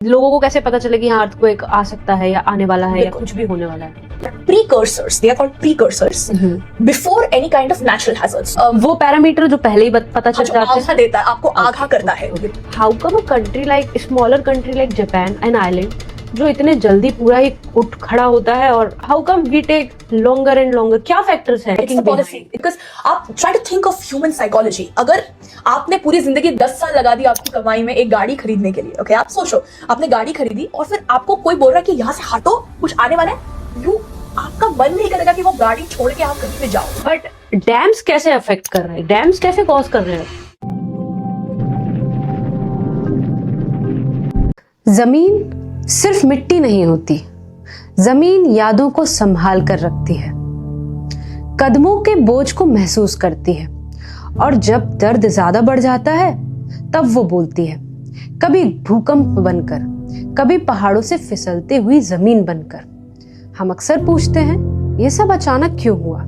लोगों को कैसे पता चले कि यहाँ अर्थक्वेक आ सकता है या आने वाला है या कुछ भी होने वाला है? Precursors, they are called precursors before any kind of natural hazards. वो पैरामीटर जो पहले ही पता चल जाते आगाह देता है, आपको आगाह करता है. How come a country like smaller country like Japan an island जो इतने जल्दी पूरा ही उठ खड़ा होता है, और how come we take longer and longer? क्या फैक्टर्स हैं? It's the policy. Because आप try to think of human psychology. अगर आपने पूरी जिंदगी 10 साल लगा दी आपकी कमाई में एक गाड़ी खरीदने के लिए, ओके, आप सोचो आपने गाड़ी खरीदी और फिर आपको कोई बोल रहा है कि यहाँ से हटो, कुछ आने वाला है, आपका मन नहीं करेगा कि वो गाड़ी छोड़ के आप कहीं पे जाओ. बट डैम्स कैसे अफेक्ट कर रहे हैं? डैम्स कैसे कॉज कर रहे हैं? जमीन सिर्फ मिट्टी नहीं होती, जमीन यादों को संभाल कर रखती है, कदमों के बोझ को महसूस करती है, और जब दर्द ज्यादा बढ़ जाता है तब वो बोलती है, कभी भूकंप बनकर, कभी पहाड़ों से फिसलते हुई जमीन बनकर. हम अक्सर पूछते हैं ये सब अचानक क्यों हुआ,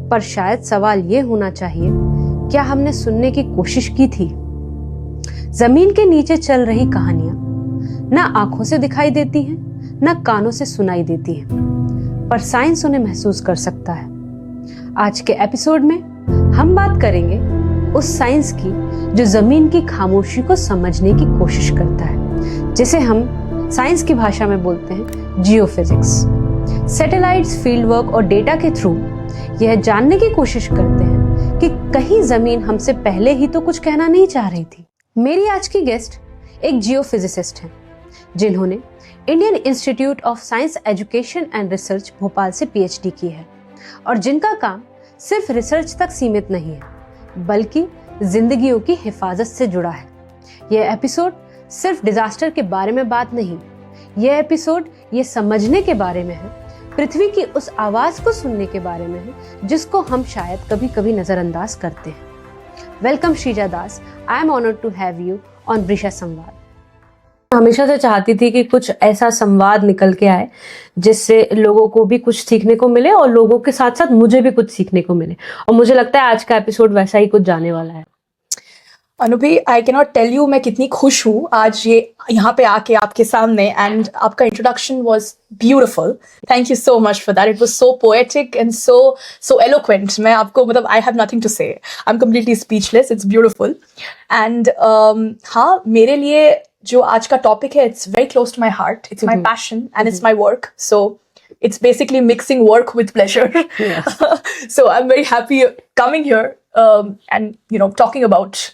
पर शायद सवाल ये होना चाहिए, क्या हमने सुनने की कोशिश की थी? जमीन के नीचे चल रही कहानियां ना आंखों से दिखाई देती हैं, ना कानों से सुनाई देती हैं, पर साइंस उन्हें महसूस कर सकता है. आज के एपिसोड में हम बात करेंगे उस साइंस की जो जमीन की खामोशी को समझने की कोशिश करता है, जिसे हम साइंस की भाषा में बोलते हैं जियोफिजिक्स. सैटेलाइट्स, फील्ड वर्क और डेटा के थ्रू यह जानने की कोशिश करते हैं कि कहीं जमीन हमसे पहले ही तो कुछ कहना नहीं चाह रही थी. मेरी आज की गेस्ट एक जियोफिजिसिस्ट हैं, जिन्होंने Indian institute of science education and research Bhopal से पीएचडी की है, और जिनका काम सिर्फ रिसर्च तक सीमित नहीं है, बल्कि जिंदगियों की हिफाजत से जुड़ा है. यह एपिसोड सिर्फ डिजास्टर के बारे में बात नहीं, यह एपिसोड ये समझने के बारे में है, पृथ्वी की उस आवाज को सुनने के बारे में है जिसको हम शायद कभी कभी नजरअंदाज करते हैं. Welcome Shreeja Das. I am honoured to have you on Vrisha Samvad. हमेशा से चाहती थी कि कुछ ऐसा संवाद निकल के आए जिससे लोगों को भी कुछ सीखने को मिले और लोगों के साथ साथ मुझे भी कुछ सीखने को मिले, और मुझे लगता है आज का एपिसोड वैसा ही कुछ जाने वाला है. Anubhi, I can not tell you मैं कितनी खुश हूँ आज ये यहाँ पे आके आपके सामने, एंड आपका introduction was beautiful. Thank you so much for that. It was so poetic and so eloquent. मैं आपको मतलब I have nothing to say. I am completely speechless. It's beautiful. And हाँ, मेरे लिए जो आज का टॉपिक है, it's very close to my heart. It's my passion and it's my work. So it's basically mixing work with pleasure. Yes. So I'm very happy coming here and talking about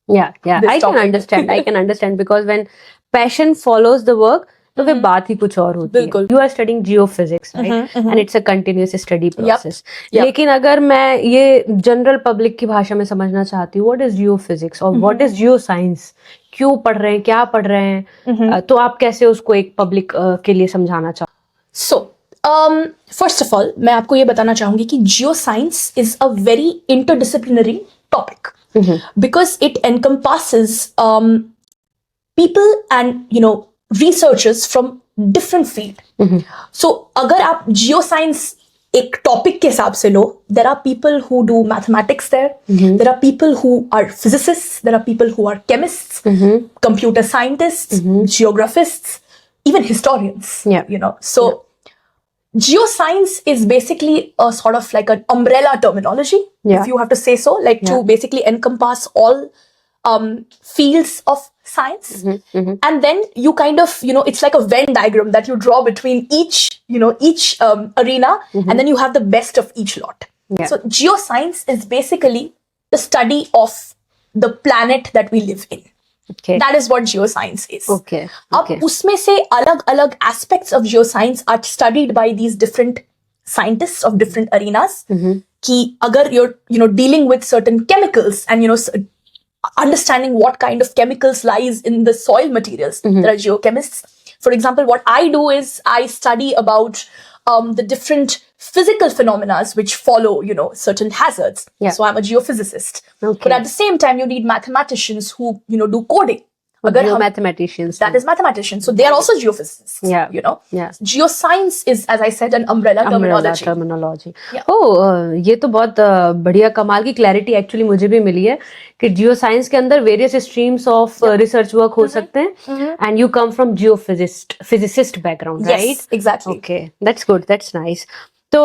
Yeah, I can understand because when passion follows the work, तो फिर बात ही कुछ और होती है. You are studying geophysics, right? And it's a continuous study process. Yep. लेकिन अगर मैं ये जनरल पब्लिक की भाषा में समझना चाहती हूँ, what is geophysics और what is geoscience, क्यों पढ़ रहे हैं, क्या पढ़ रहे हैं, तो आप कैसे उसको एक पब्लिक के लिए समझाना चाहते? So first of all, मैं आपको ये बताना चाहूंगी कि geoscience is a very interdisciplinary topic. Because it encompasses people and researchers from different field. So अगर आप geoscience एक topic के हिसाब से लो, there are people who do mathematics there. There are people who are physicists. There are people who are chemists, computer scientists, geographists, even historians. So geoscience is basically a sort of like an umbrella terminology, if you have to say so, like to basically encompass all fields of science. And then you kind of, it's like a Venn diagram that you draw between each arena, and then you have the best of each lot. So geoscience is basically the study of the planet that we live in. Okay. That is what geoscience is. Okay. अब उसमें से अलग-अलग aspects of geoscience are studied by these different scientists of different arenas. कि अगर you're dealing with certain chemicals and understanding what kind of chemicals lies in the soil materials, there are geochemists. For example, what I do is I study about the different physical phenomena which follow, certain hazards. So I'm a geophysicist. But at the same time, you need mathematicians who, do coding. अगर हम mathematicians. that is mathematicians, so they are also geophysicists. Yeah. You know. Yeah. Geoscience is, as I said, an umbrella terminology. Yeah. ये तो बहुत बढ़िया कमाल की clarity actually मुझे भी मिली है कि जियो साइंस के अंदर various streams of research work हो सकते हैं and you come from physicist background, right? Yes, exactly. Okay, that's good, that's nice. तो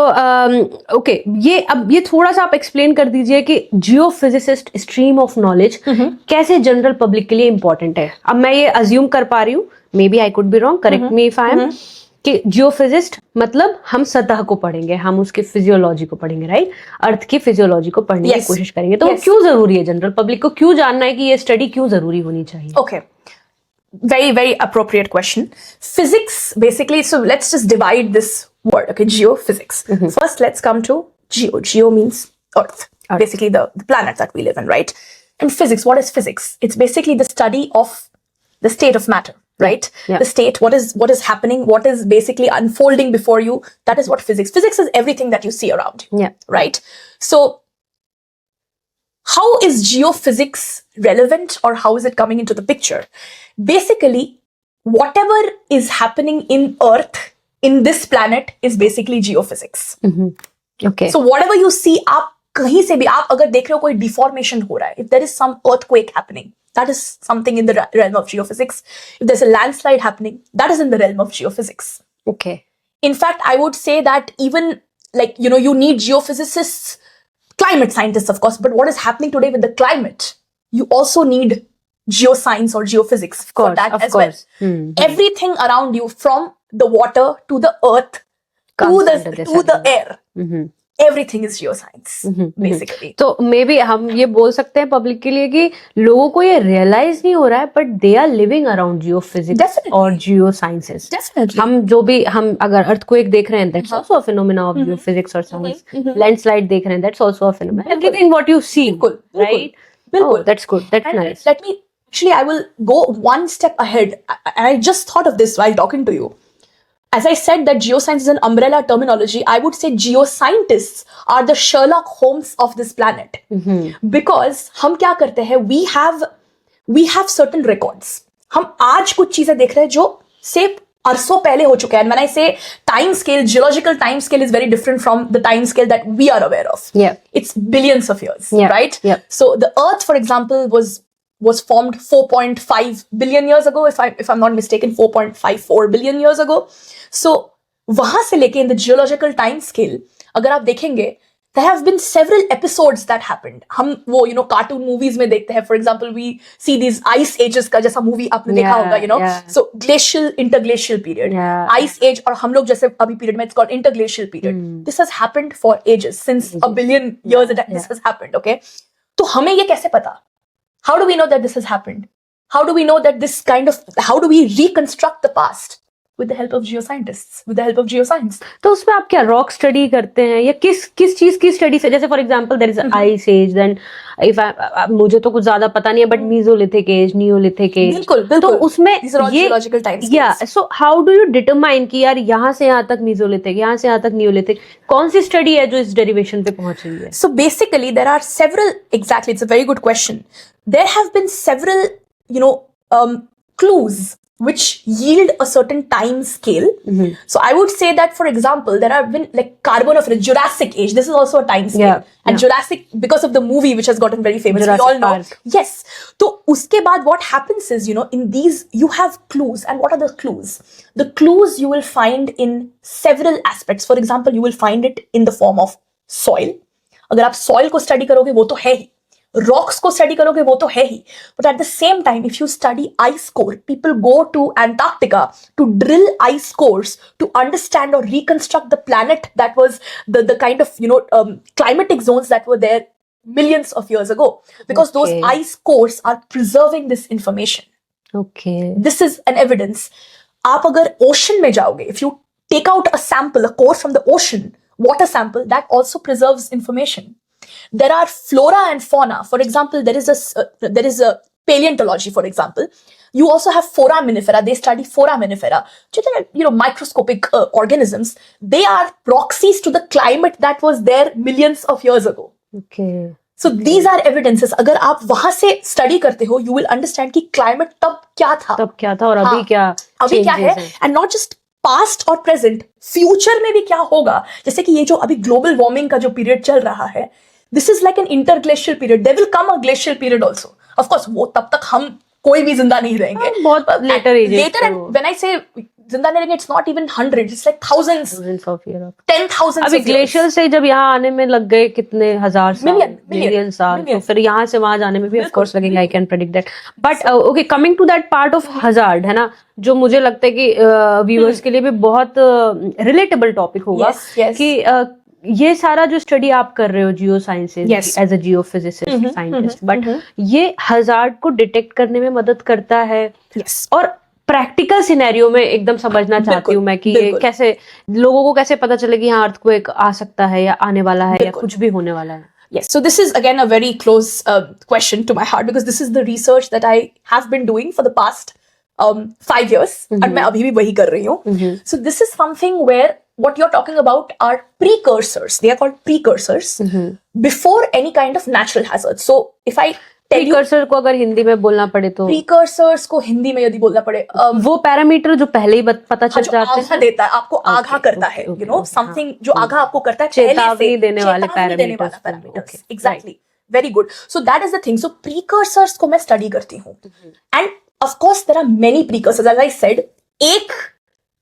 ओके, ये थोड़ा सा आप एक्सप्लेन कर दीजिए कि जियोफिजिसिस्ट स्ट्रीम ऑफ नॉलेज कैसे जनरल पब्लिक के लिए इंपॉर्टेंट है. अब मैं ये अज्यूम कर पा रही हूँ, maybe I could be wrong, correct me if I am, कि जियोफिजिस्ट मतलब हम सतह को पढ़ेंगे, हम उसके फिजियोलॉजी को पढ़ेंगे, राइट? अर्थ की फिजियोलॉजी को पढ़ने की कोशिश करेंगे. तो क्यों जरूरी है, जनरल पब्लिक को क्यों जानना है कि ये स्टडी क्यों जरूरी होनी चाहिए? Okay. Very appropriate question. Physics, basically, so let's just divide this word, okay? Geophysics. First, let's come to geo. Geo means Earth. Basically the planet that we live in, right? And physics, what is physics? It's basically the study of the state of matter, right? Yeah. The state, what is happening, what is basically unfolding before you. That is what physics. Physics is everything that you see around you, Yeah. right? So, how is geophysics relevant, or how is it coming into the picture? Basically, whatever is happening in Earth, in this planet, is basically geophysics. Okay. So whatever you see, आप कहीं से भी, आप अगर देख रहे हो कोई deformation हो रहा है, if there is some earthquake happening, that is something in the realm of geophysics. If there's a landslide happening, that is in the realm of geophysics. Okay. In fact, I would say that even, like, you know, you need geophysicists, climate scientists, of course, but what is happening today with the climate, you also need geoscience or geophysics for that as well. Everything around you, from the water to the earth to the air, everything is geoscience, basically. तो may be हम ये बोल सकते हैं public के लिए कि लोगों को ये रियलाइज नहीं हो रहा है, but they are living around geophysics और जियो साइंसेस. Definitely. हम अगर अर्थक्वेक देख रहे हैं, that's also a phenomena of geophysics और साइंस. लैंडस्लाइड देख रहे हैं, that's also a phenomena. Everything what you see, right? बिल्कुल. That's good, that's And nice. let me, actually, I will go one step ahead. And I just thought of this while talking to you. As I said that geoscience is an umbrella terminology, I would say geoscientists are the Sherlock Holmes of this planet. Because हम क्या करते हैं, we have certain records. हम आज कुछ चीजें देख रहे हैं जो से अरसों पहले हो चुका है. And when I say time scale, geological time scale is very different from the time scale that we are aware of. Yeah. It's billions of years, Yeah. right? Yeah. So the Earth, for example, was formed 4.5 billion years ago, if I'm not mistaken, 4.54 billion years ago. So वहां से लेके in the geological time scale, अगर आप देखेंगे, there have been several episodes that happened. हम वो cartoon movies में देखते हैं. For example, we see these ice ages का जैसा movie आपने देखा होगा, So glacial, interglacial period, ice age, और हम लोग जैसे अभी period में, it's called interglacial period. This has happened for ages, since a billion years this has happened. Okay, तो हमें ये कैसे पता? How do we know that this has happened? How do we know that how do we reconstruct the past? With the help of geoscientists, with the help of geoscience. तो उसमें आप क्या rock study करते हैं, या किस चीज की स्टडी से? जैसे for example there is ice age, then if मुझे तो कुछ ज्यादा पता नहीं है, but Mesolithic age, Neolithic age, बिल्कुल. तो उसमें ये geological time scales. या so how do you determine कि यार यहाँ से यहाँ तक मीसोलिथिक, यहाँ से यहाँ तक नियोलिथिक, कौन सी स्टडी है जो इस डेरिवेशन पे पहुंच रही है? So basically there are several, exactly, it's a very good question. There have been several clues which yield a certain time scale. So I would say that, for example, there have been like Carboniferous, Jurassic Age. This is also a time scale. And Jurassic, because of the movie which has gotten very famous, Jurassic we all know. Park. Yes. So uske baad what happens is, in these you have clues. And what are the clues? The clues you will find in several aspects. For example, you will find it in the form of soil. अगर आप soil को study करोगे वो तो है ही. Rocks को study करोगे वो तो है ही. But at the same time, if you study ice core, people go to Antarctica to drill ice cores to understand or reconstruct the planet that was the kind of climatic zones that were there millions of years ago, because those ice cores are preserving this information. Okay. This is an evidence. आप अगर ocean में जाओगे, if you take out a sample, a core from the ocean, water sample, that also preserves information. There are flora and fauna. For example, there is a paleontology, for example. You also have foraminifera. They study foraminifera, which are microscopic organisms. They are proxies to the climate that was there millions of years ago. Okay. So these are evidences. अगर आप वहां से study करते हो, you will understand कि climate तब क्या था और अभी क्या है, and not just पास्ट और प्रेजेंट, फ्यूचर में भी क्या होगा. जैसे कि ये जो अभी ग्लोबल वार्मिंग का जो पीरियड चल रहा है, this is like an interglacial period. There will come a glacial period also. Of course वो तब तक हम कोई भी जिंदा नहीं रहेंगे. बहुत लेटर एंड व्हेन आई से जिंदा नहीं रहेंगे, it's not even 100, it's like thousands of years, 10,000. अभी ग्लेशियर से जब यहाँ आने में लग गए कितने हजार साल, मिलियन साल, तो फिर यहाँ से वहां जाने में भी ऑफ कोर्स लगेंगे. I can predict that. But okay, coming to that part of hazard, है ना, जो मुझे लगता है कि व्यूअर्स के लिए भी बहुत रिलेटेबल टॉपिक होगा. कि ये सारा जो स्टडी आप कर रहे हो geo sciences as a geophysicist scientist, but ये हजार्ड को डिटेक्ट करने में मदद करता है. और प्रैक्टिकल सिनेरियो में एकदम समझना चाहती हूँ मैं कि ये कैसे लोगों को कैसे पता चले कि यहाँ अर्थक्वेक आ सकता है या आने वाला है या कुछ भी होने वाला है. Yes, so this is again a very close question to my heart, because this is the research that I have been doing for the past 5 years, and मैं अभी भी वही कर रही हूँ. So this is something where what you're talking about are precursors. They are called precursors before any kind of natural hazard. So if I precursor को अगर हिंदी में बोलना पड़े तो, प्रीकर्सर्स को हिंदी में यदि बोलना पड़े, वो पैरामीटर जो पहले ही पता चल जाते हैं, आगा देता है आपको, आगा करता है, यू नो, समथिंग जो आगा आपको करता है, चेतावनी देने वाले parameters. Exactly, very good. So that is the thing. So precursors को मैं स्टडी करती हूँ, and of course there are many precursors. As I said, एक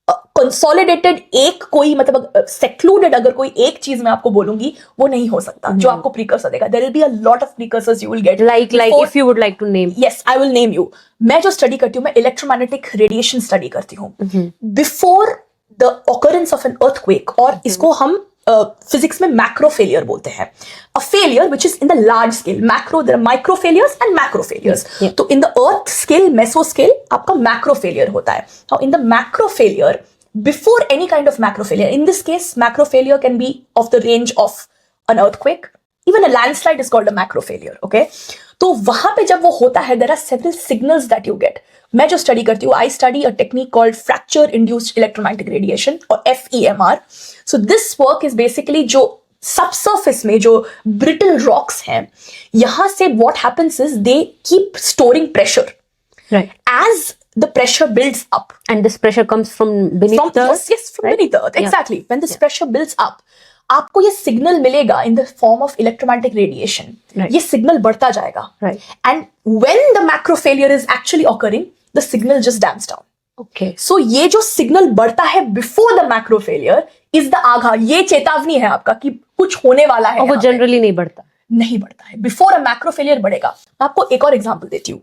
कंसोलिडेटेड एक कोई मतलब सेक्लूडेड अगर कोई एक चीज मैं आपको बोलूंगी, वो नहीं हो सकता जो आपको प्रीकर्सर देगा. There will be a lot of precursors you will get. Like if you would like to name. Yes, I will name you. मैं जो स्टडी करती हूँ, मैं इलेक्ट्रोमैग्नेटिक रेडिएशन स्टडी करती हूँ before the occurrence of an earthquake, और इसको हम फिजिक्स में मैक्रो फेलियर बोलते हैं. A failure which is in the large scale. Macro, there are micro failures and macro failures. तो in the earth scale, meso scale, आपका macro failure होता है. Now in the macro failure, before any kind of macro failure, in this case macro failure can be of the range of an earthquake, even a landslide is called a macro failure. Okay, तो वहां पे जब वो होता है, there are several signals that you get. मैं जो study करती हूँ, I study a technique called fracture induced electromagnetic radiation or FEMR. So this work is basically जो subsurface में जो brittle rocks हैं, यहाँ से what happens is they keep storing pressure. Right. As the pressure builds up, and this pressure comes from beneath the earth. Yes, from beneath the earth. Exactly. When this pressure builds up, आपको ये signal मिलेगा in the form of electromagnetic radiation. ये signal बढ़ता जाएगा. And when the macro failure is actually occurring, the signal just damps down. Okay. So ये जो signal बढ़ता है before the macro failure is the आगा. ये चेतावनी है आपका कि कुछ होने वाला है. और वो जनरली नहीं बढ़ता है. Before a macro failure बढ़ेगा. मैं आपको एक और एग्जांपल देती हूँ.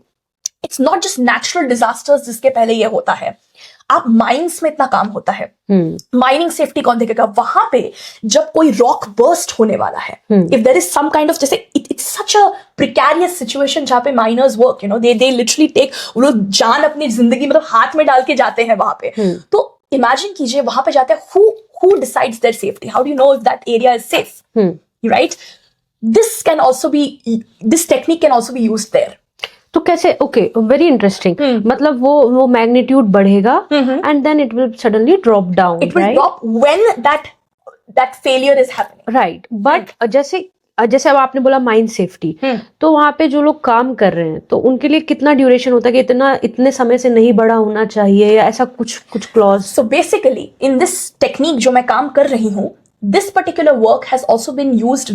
It's not just natural disasters जिसके पहले ये होता है. आप माइंस में इतना काम होता है. माइनिंग सेफ्टी कौन देखेगा? वहां पे जब कोई रॉक बर्स्ट होने वाला है, if there is some kind of, जैसे it's such a precarious situation जहां पे miners work, you know, they literally take, वो लोग जान अपनी जिंदगी मतलब हाथ में डाल के जाते हैं वहां पे. तो इमेजिन कीजिए, वहां पे जाते हैं, who decides their safety? How do you know if that area is safe? Right? This technique can also be used there. तो कैसे? Okay, very interesting. मतलब वो मैग्नीट्यूड बढ़ेगा and then it will suddenly drop down. It will drop when that failure is happening. Right. But जैसे अब आपने बोला mine safety, तो वहां पे जो लोग काम कर रहे हैं, तो उनके लिए कितना ड्यूरेशन होता है कि इतने समय से नहीं बढ़ा होना चाहिए, या ऐसा कुछ clause? So basically in this technique जो मैं काम कर रही हूँ, this particular work has also been used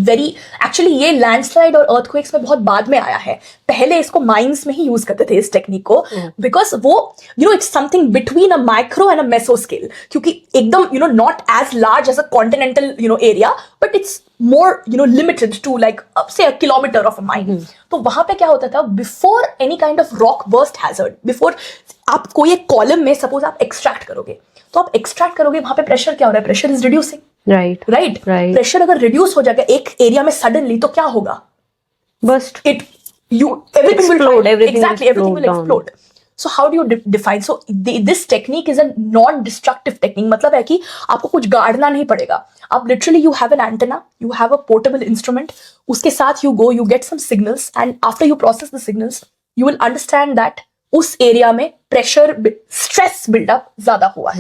actually ये लैंडस्लाइड और अर्थक्वेक्स में बहुत बाद में आया है. पहले इसको माइंस में ही यूज करते थे इस टेक्निक को, बिकॉज वो, you know, it's something between a micro and a meso scale. क्योंकि एकदम, you know, not as large as a continental, you know, area, but it's more, you know, limited to like say a kilometre of a mine. तो वहां पे क्या होता था, before any kind of rock burst hazard, before आप कोई एक column में सपोज आप एक्सट्रैक्ट करोगे, तो आप एक्सट्रैक्ट करोगे, वहां पे प्रेशर क्या हो रहा है? Pressure is reducing. Right. Pressure अगर रिड्यूस हो जाएगा एक एरिया में सडनली, तो क्या होगा? Bast. Everything will explode. So how do you define? So this technique is a non-destructive technique. मतलब है कि आपको कुछ गाड़ना नहीं पड़ेगा. आप literally you have an antenna, you have a portable instrument. उसके साथ you get some signals, and after you process the signals, you will understand that उस एरिया में प्रेशर स्ट्रेस बिल्डअप ज्यादा हुआ है,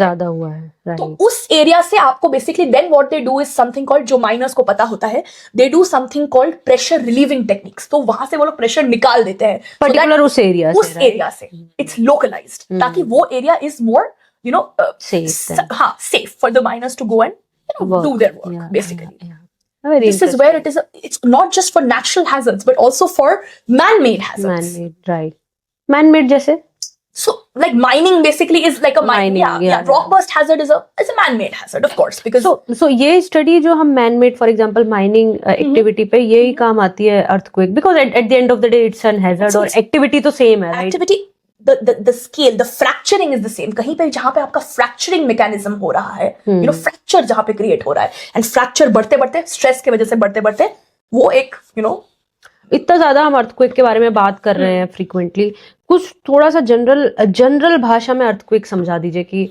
राइट। तो उस एरिया से आपको basically then what they do is something called, जो माइनर्स को पता होता है, they do something called pressure relieving techniques. तो वहां से वो लोग प्रेशर निकाल देते हैं पर्टिकुलर उस एरिया से, इट्स लोकलाइज्ड, ताकि वो area is more you no safe for the miners to go and do their work, basically. This is where it's not just for natural hazards but also for man-made hazards. Right. Man-made जैसे? So like mining basically is like a mining. Rock burst hazard is a man-made hazard, of course, because so ये study जो हम man-made, for example mining activity पे यही काम आती है earthquake, because at the end of the day it's an hazard और activity तो same है, right? Activity, the scale, the fracturing is the same. कहीं पे जहां पे आपका fracturing mechanism हो रहा है, fracture जहां पे create हो रहा है, and fracture बढ़ते बढ़ते stress की वजह से बढ़ते बढ़ते वो एक इतना ज्यादा हम अर्थक्वेक के बारे में बात कर रहे हैं फ्रीक्वेंटली, कुछ थोड़ा सा जनरल भाषा में अर्थक्वेक समझा दीजिए कि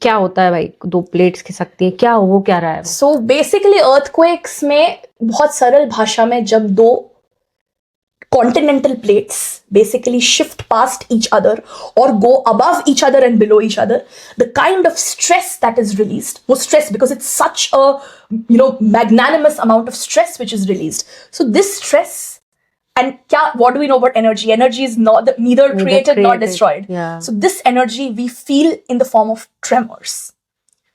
क्या होता है भाई, दो प्लेट्स खिसकती हैं, क्या हो क्या रहा है? सो बेसिकली अर्थक्वेक्स में बहुत सरल भाषा में जब दो continental plates basically shift past each other or go above each other and below each other, the kind of stress that is released, more stress because it's such a magnanimous amount of stress which is released. So this stress, and what do we know about energy? Energy is neither created nor destroyed. Yeah. So this energy we feel in the form of tremors.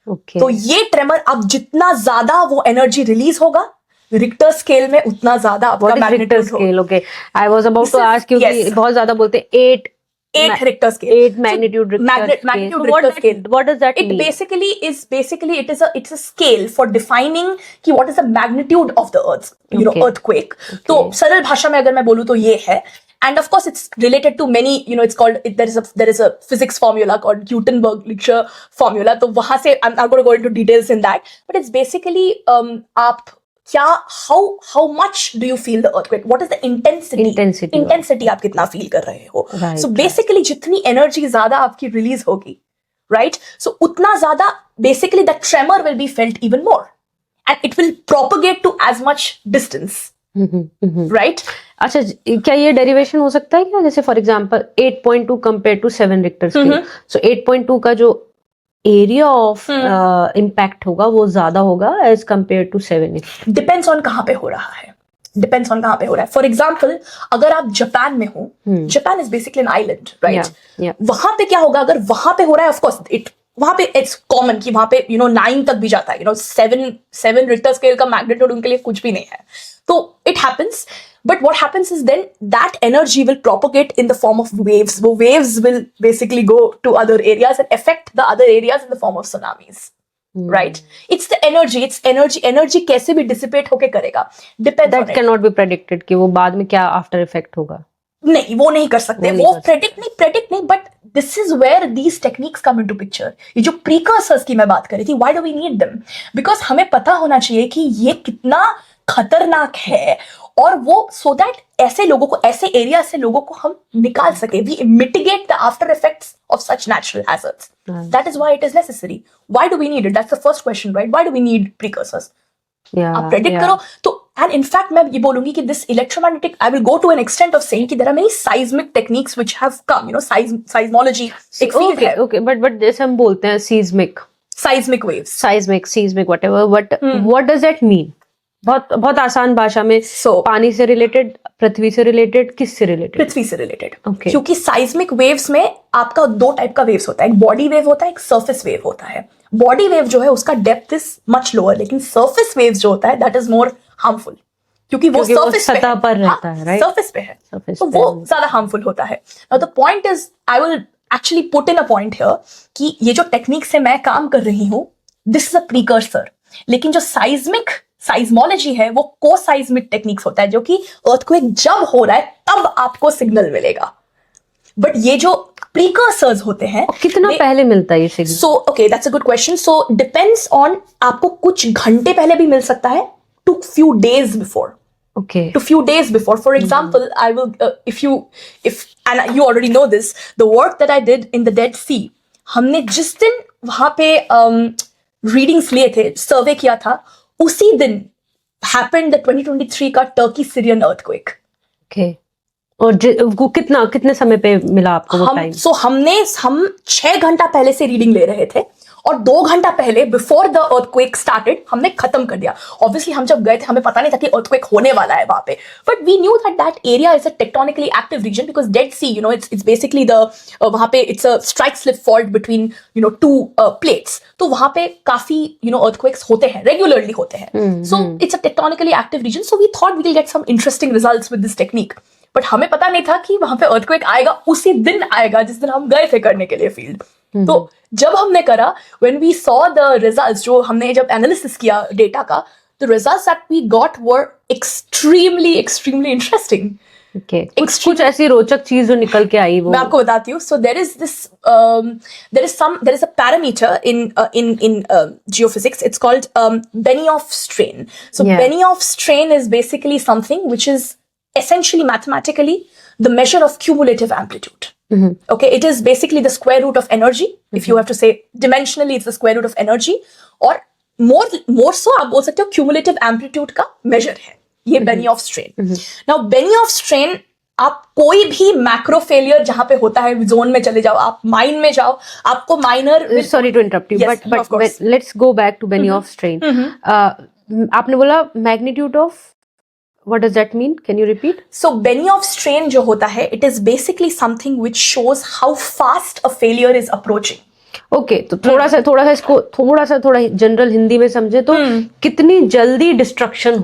Okay. तो ये tremor अब जितना ज्यादा वो energy release होगा Richter scale में उतना ज्यादा आपका मैग्नीट्यूड होगा। Okay, I was about to ask you कि बहुत ज्यादा बोलते हैं 8 Richter scale, 8 magnitude Richter scale. What does that mean? It is a scale for defining कि what is the magnitude of the earthquake. तो सरल भाषा में अगर मैं बोलूँ तो ये है, and of course it's related to many, it's called, there is a physics formula called Gutenberg-Richter formula. तो वहां से I'm not going to go into details in that, but it's basically आप how much do you feel the earthquake? What is the intensity आप कितना feel कर रहे हो? So basically जितनी एनर्जी ज्यादा आपकी रिलीज होगी, right? So उतना ज्यादा basically that tremor will be felt even more and it will propagate to as much distance, right? अच्छा, क्या ये डेरिवेशन हो सकता है क्या? जैसे for example 8.2 compare to 7 Richter scale, so 8.2 का जो एरिया ऑफ इम्पैक्ट होगा वो ज्यादा होगा as compare to 7। Depends on कहाँ पे हो रहा है, फॉर एग्जाम्पल अगर आप जापान में हो, Japan is basically an island, right? वहां पे क्या होगा अगर वहां पे हो रहा है, ऑफकोर्स वहां पे इट्स कॉमन कि वहां पे 9 तक भी जाता है, 7 रिक्टर स्केल का मैग्नीट्यूड उनके लिए कुछ भी नहीं है, तो it happens. But what happens is then that energy will propagate in the form of waves. The waves will basically go to other areas and affect the other areas in the form of tsunamis. Right? It's the energy. Energy कैसे भी dissipate होके करेगा. Depends on it. That cannot be predicted कि वो बाद में क्या after effect होगा. नहीं, वो नहीं कर सकते. वो predict नहीं. But this is where these techniques come into picture. ये जो precursors की मैं बात कर रही थी, why do we need them? Because हमें पता होना चाहिए कि ये कितना खतरनाक है, और वो so that ऐसे लोगों को, ऐसे एरिया से लोगों को हम निकाल सके. We mitigate the after effects of such natural hazards. That is why it is necessary. Why do we need it? That's the first question, right? Why do we need precursors? आप predict करो तो, and in fact मैं ये बोलूंगी कि this electromagnetic, I will go to an extent of saying कि there are many seismic techniques which have come, seismology एक field है. Okay, but जैसे हम बोलते हैं seismic waves, whatever, but what does that mean? बहुत आसान भाषा में, पानी से रिलेटेड, पृथ्वी से रिलेटेड, किससे रिलेटेड? पृथ्वी से रिलेटेड. Okay. क्योंकि साइज्मिक वेव्स में आपका 2 टाइप का वेव्स होता है, एक बॉडी वेव होता है, एक सरफेस वेव होता है. बॉडी वेव जो है उसका डेप्थ इज मच लोअर, लेकिन सरफेस वेव्स जो होता है दैट इज मोर हार्मफुल, क्योंकि वो सरफेस सतह पर रहता है, राइट? सरफेस पे है, तो वो ज्यादा हार्मफुल होता है. Now the point is, I will actually put in a point here कि ये जो टेक्निक से मैं काम कर रही हूँ, दिस इज अ प्रीकर्सर. लेकिन जो साइज्मोलॉजी है वो कोसाइज्मिक टेक्निक्स होता है, जो कि अर्थक्वेक जब हो रहा है तब आपको सिग्नल मिलेगा. बट ये जो प्रीकर्सर्स होते हैं, कितना पहले मिलता है ये signal? So okay, that's a good question. So depends on, आपको कुछ घंटे पहले भी मिल सकता है, to few days before. Okay. To few days before. For example, I will, and you already know this, the work that I did in the Dead Sea, हमने जिस दिन वहां पे रीडिंग्स लिए थे, सर्वे किया था, उसी दिन happened the 2023 का टर्की सीरियन earthquake. Okay. और वो कितने समय पे मिला आपको वो टाइम? हम 6 घंटा पहले से रीडिंग ले रहे थे और 2 घंटा पहले बिफोर द अर्थक्वेक स्टार्टेड हमने खत्म कर दिया. ऑब्वियसली हम जब गए थे हमें पता नहीं था कि अर्थक्वेक होने वाला है वहां पे, but we knew that area is a tectonically active region because Dead Sea it's basically the वहां पे it's a strike slip fault between two plates. तो वहां पे काफी अर्थक्वेक्स होते हैं, रेगुलरली होते हैं. So it's a tectonically active region. So we thought we will get some interesting results with this technique. But हमें पता नहीं था कि वहां पे अर्थक्वेक आएगा उसी दिन आएगा जिस दिन हम गए थे करने के लिए फील्ड. तो जब हमने करा, when we saw the results, जो हमने जब एनालिसिस किया डेटा का, the results that we got were extremely interesting. Okay. कुछ ऐसी रोचक चीज जो निकल के आई वो मैं आपको बताती हूँ. So there is a parameter in geophysics. It's called Benioff strain. So Benioff strain is basically something which is essentially mathematically the measure of cumulative amplitude. Okay, it is basically the square root of energy. If you have to say dimensionally, it's the square root of energy. और more so आप बोल सकते हो cumulative amplitude का measure है ये Benioff strain. Now Benioff strain, आप कोई भी मैक्रो फेलियर जहां पे होता है जोन में चले जाओ, आप माइन में जाओ, आपको miner. Sorry to interrupt you, but let's go back to Benioff strain. आपने बोला magnitude of, what does that mean? Can you repeat? So Benioff strain जो होता है, it is basically something which shows how fast a failure is approaching. Okay, तो थोड़ा सा इसको थोड़ा जनरल हिंदी में समझे तो कितनी जल्दी डिस्ट्रक्शन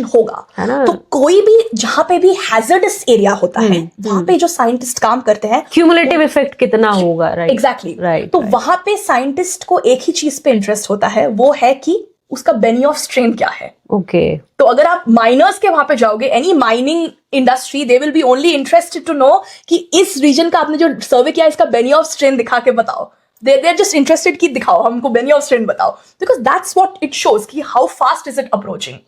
होगा, है ना? तो कोई भी जहां पे भी हैजर्डस एरिया होता है वहां पे जो साइंटिस्ट काम करते हैं, क्यूमुलेटिव इफेक्ट कितना होगा, राइट? Exactly, right. तो वहां पे साइंटिस्ट को एक ही चीज पे इंटरेस्ट होता है, वो है कि उसका Benioff strain क्या है. ओके. तो अगर आप माइनर्स के वहां पे जाओगे, any mining industry, they will be only interested to know कि इस रीजन का आपने जो सर्वे किया इसका Benioff strain दिखा के बताओ. they are just interested कि दिखाओ हमको Benioff strain बताओ, because that's what it shows कि how fast is it approaching.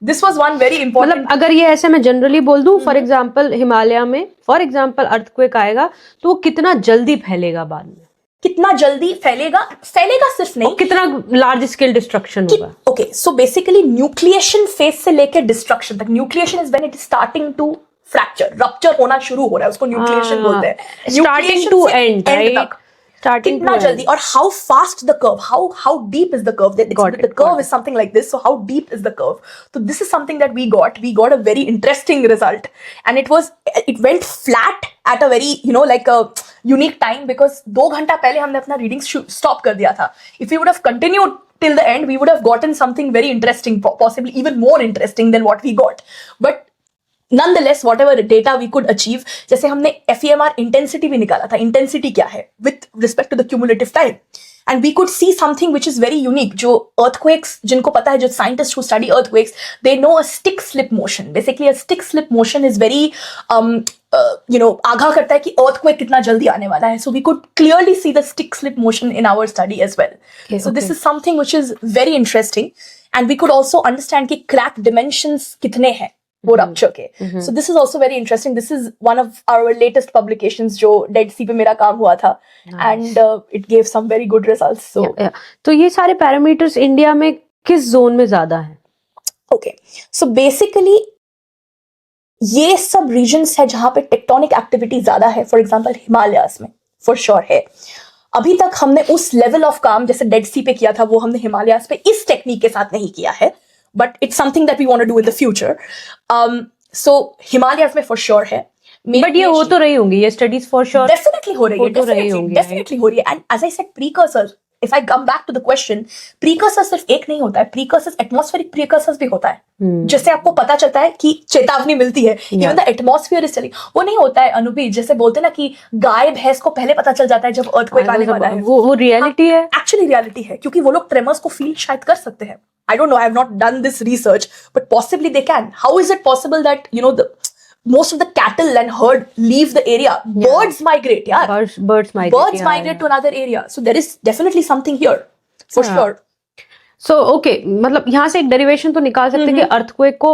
This was one very important. मतलब अगर ये ऐसे मैं जनरली बोल दूं, फॉर एग्जांपल हिमालय में फॉर एग्जांपल अर्थक्वेक आएगा तो वो कितना जल्दी फैलेगा, बाद में कितना जल्दी फैलेगा सिर्फ नहीं, कितना लार्ज स्केल डिस्ट्रक्शन होगा. Okay, so basically nucleation phase से लेकर डिस्ट्रक्शन तक. Nucleation is when it is starting to fracture, rupture होना शुरू हो रहा है, उसको न्यूक्लिएशन बोलते हैं. स्टार्टिंग टू एंड तक कितना जल्दी, और how fast the curve, how deep is the curve. The curve is something like this, so how deep is the curve? So this is something that we got a very interesting result, and it went flat at a very like a unique time, because 2 घंटा पहले हमने अपना reading stop कर दिया था. If we would have continued till the end, we would have gotten something very interesting, possibly even more interesting than what we got. But nonetheless, whatever data we could achieve, जैसे हमने FEMR intensity भी निकाला था. Intensity क्या है with respect to the cumulative time, and we could see something which is very unique. जो earthquakes, जिनको पता है, जो scientists who study earthquakes, they know a stick slip motion. Basically a stick slip motion is very आगाह करता है कि earthquake कितना जल्दी आने वाला है. So we could clearly see the stick slip motion in our study as well. So this is something which is very interesting, and we could also understand कि crack dimensions कितने हैं वो रप्चर के. So this is also very interesting. This is one of our latest publications जो dead सी पे मेरा काम हुआ था, and it gave some very good results. So तो ये सारे पैरामीटर्स इंडिया में किस जोन में ज्यादा हैं? Okay, so basically ये सब रीजन्स है जहां पे टेक्टोनिक एक्टिविटी ज्यादा है. फॉर एग्जाम्पल हिमालयास में फॉर श्योर है. अभी तक हमने उस लेवल ऑफ काम जैसे डेड सी पे किया था वो हमने हिमालयास पे इस टेक्निक के साथ नहीं किया है, but it's something that we want to do in the future. So Himalayas में for sure है. But ये हो तो रही होंगी ये स्टडीज फॉर श्योर. Definitely हो रही है, definitely हो रही है. And as I said, precursors, if I come back to the question, precursors सिर्फ एक नहीं होता है, precursors atmospheric precursors भी होता है, जिससे आपको पता चलता है कि चेतावनी मिलती है. Even the atmosphere is telling. वो नहीं होता है अनुपी, जैसे बोलते ना कि गाय भैंस को पहले पता चल जाता है जब earthquake आने वाला है. वो रियलिटी है, एक्चुअली रियलिटी है, क्योंकि वो लोग ट्रेमर्स को फील शायद कर सकते हैं. I don't know, I have not done this research, but possibly they can. How is it possible that most of the cattle and herd leave the area? Birds migrate, yeah. Birds migrate to another area. So there is definitely something here, for sure. So okay, मतलब यहाँ से एक derivation तो निकाल सकते हैं कि earthquake को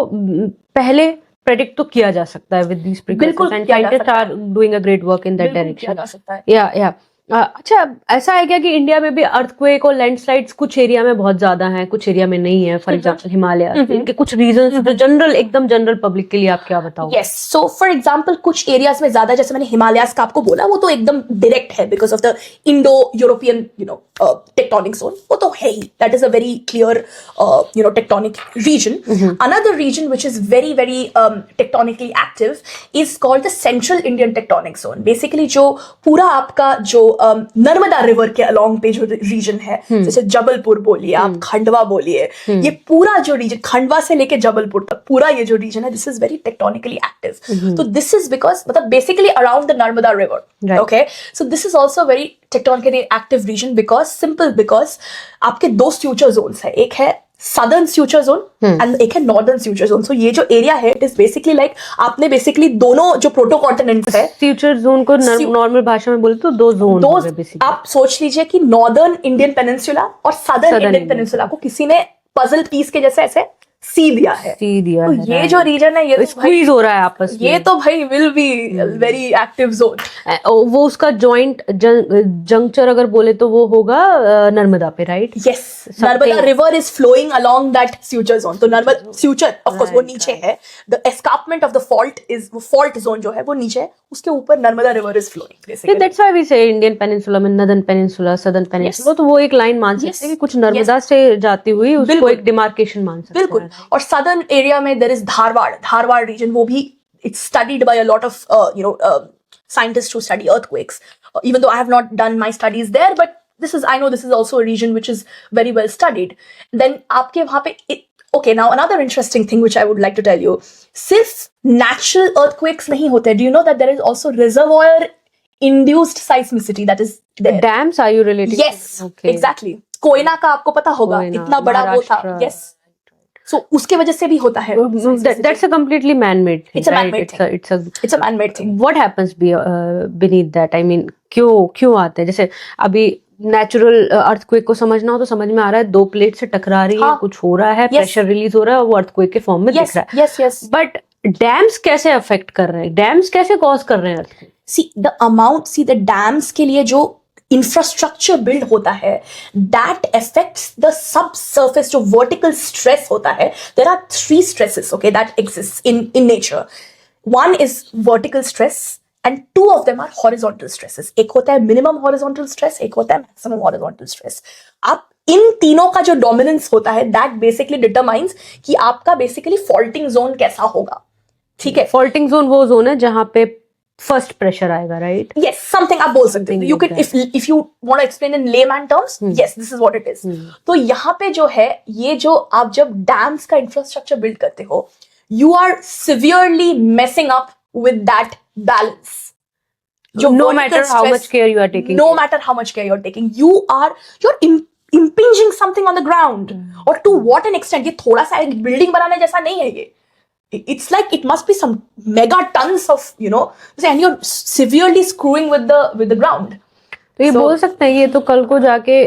पहले प्रेडिक्ट तो किया जा सकता है with these precursors, and scientists are doing a great work in that direction. किया जा सकता है. Yeah. अच्छा, ऐसा है क्या कि इंडिया में भी अर्थक्वेक और लैंडस्लाइड्स कुछ एरिया में बहुत ज्यादा हैं, कुछ एरिया में नहीं है? फॉर एग्जांपल हिमालय, इनके कुछ रीजंस जो जनरल, एकदम जनरल पब्लिक के लिए आप क्या बताओ? यस, सो फॉर एग्जांपल कुछ एरियाज में ज्यादा, जैसे मैंने हिमालयाज का आपको बोला, वो तो एकदम डायरेक्ट है because of the Indo European tectonic zone, वो तो है ही, that is a very clear tectonic region. Another region which is very very tectonically active is called the central Indian tectonic zone. Basically जो पूरा आपका जो Narmada river के along पे जो रीजन है, जैसे जबलपुर बोलिए आप, खंडवा बोलिए, ये पूरा जो रीजन, खंडवा से लेके जबलपुर तक पूरा ये जो रीजन है, this is very tectonically active. तो दिस इज बिकॉज मतलब basically around the Narmada river. Okay, so this is also very tectonically active region because आपके दो फ्यूचर जोन्स है, एक है सदर्न फ्यूचर जोन एंड एक है नॉर्दर्न फ्यूचर जोन. सो ये जो एरिया है, इट इज बेसिकली लाइक आपने बेसिकली दोनों जो प्रोटोकॉन्टिनेंट्स है, फ्यूचर जोन को नॉर्मल भाषा में बोले तो दो जोन हो गए बेसिकली. आप सोच लीजिए कि नॉर्दर्न इंडियन पेनिनसुला और सदर्न इंडियन पेनिनसुला को किसी ने पजल पीस के जैसे ऐसे सी दिया है. तो ये जो रीजन है, ये स्क्वीज हो रहा है आपस में, ये तो भाई will be very active zone. वो उसका जॉइंट जंक्चर अगर बोले तो वो होगा नर्मदा पे, right? Yes, Narmada river is flowing along that future zone. तो नर्मदा फ्यूचर ऑफ कोर्स वो नीचे है, the escarpment of the fault is, वो फॉल्ट जोन जो है वो नीचे है, उसके ऊपर Narmada river is flowing basically. That's why we say Indian peninsula में नॉर्दर्न पेनिनसुला, सदर्न पेनिनसुला. तो वो एक लाइन मान सकते हैं कि कुछ नर्मदा से जाती हुई उसको एक डिमार्केशन मान सकते हैं. बिल्कुल. और सदर्न एरिया में देयर इज धारवाड़ रीजन, वो भी it's studied by a lot of scientists who study earthquakes, even though I have not done my studies there, but I know this is also a region which is very well studied. Then आपके वहाँ पे okay, now another interesting thing which I would like to tell you, सिर्फ natural earthquakes नहीं होते. Do you know that there is also reservoir induced seismicity that is there? Dams, are you related? Yes, exactly. Koyna का आपको पता होगा, इतना बड़ा वो था. Yes. So उसके वजह से भी होता है. That's a completely man-made thing. It's a man-made thing. It's a man-made thing. What happens beneath that? I mean, क्यों आते हैं? जैसे अभी नेचुरल अर्थक्वेक को समझना हो तो समझ में आ रहा है, दो प्लेट से टकरा रही है, कुछ हो रहा है, प्रेशर रिलीज हो रहा है और वो अर्थक्वेक के फॉर्म में दिख रहा है. Yes. बट डैम्स कैसे अफेक्ट कर रहे हैं? डैम्स कैसे कॉज कर रहे हैं अर्थक्वेक? the dams के लिए जो इंफ्रास्ट्रक्चर बिल्ड होता है, दैट अफेक्ट्स द सबसर्फेस. जो वर्टिकल स्ट्रेस होता है, there are 3 stresses, okay, that exist in nature. One is vertical stress and 2 of them are horizontal stresses. एक होता है minimum horizontal stress, एक होता है maximum horizontal stress. अब इन तीनों का जो डोमिनेंस होता है, दैट बेसिकली डिटरमाइंस कि आपका बेसिकली फॉल्टिंग जोन कैसा होगा. ठीक है, फॉल्टिंग जोन वो जोन है जहां पे फर्स्ट प्रेशर आएगा, राइट? Yes, something आप बोल सकते हैं. You can, if you want to explain in layman terms, yes, this is what it is. तो यहाँ पे जो है, ये जो आप जब डैम्स का इंफ्रास्ट्रक्चर बिल्ड करते हो, you are severely messing up with that balance. No matter how much care you are taking. No matter how much care you're taking, you're impinging something on the ground. और to what an extent? ये थोड़ा सा एक building बनाने जैसा नहीं है ये. It's like it must be some mega tons of, and you're severely screwing with the ground. तो ये बोल सकते हैं ये तो कल को जाके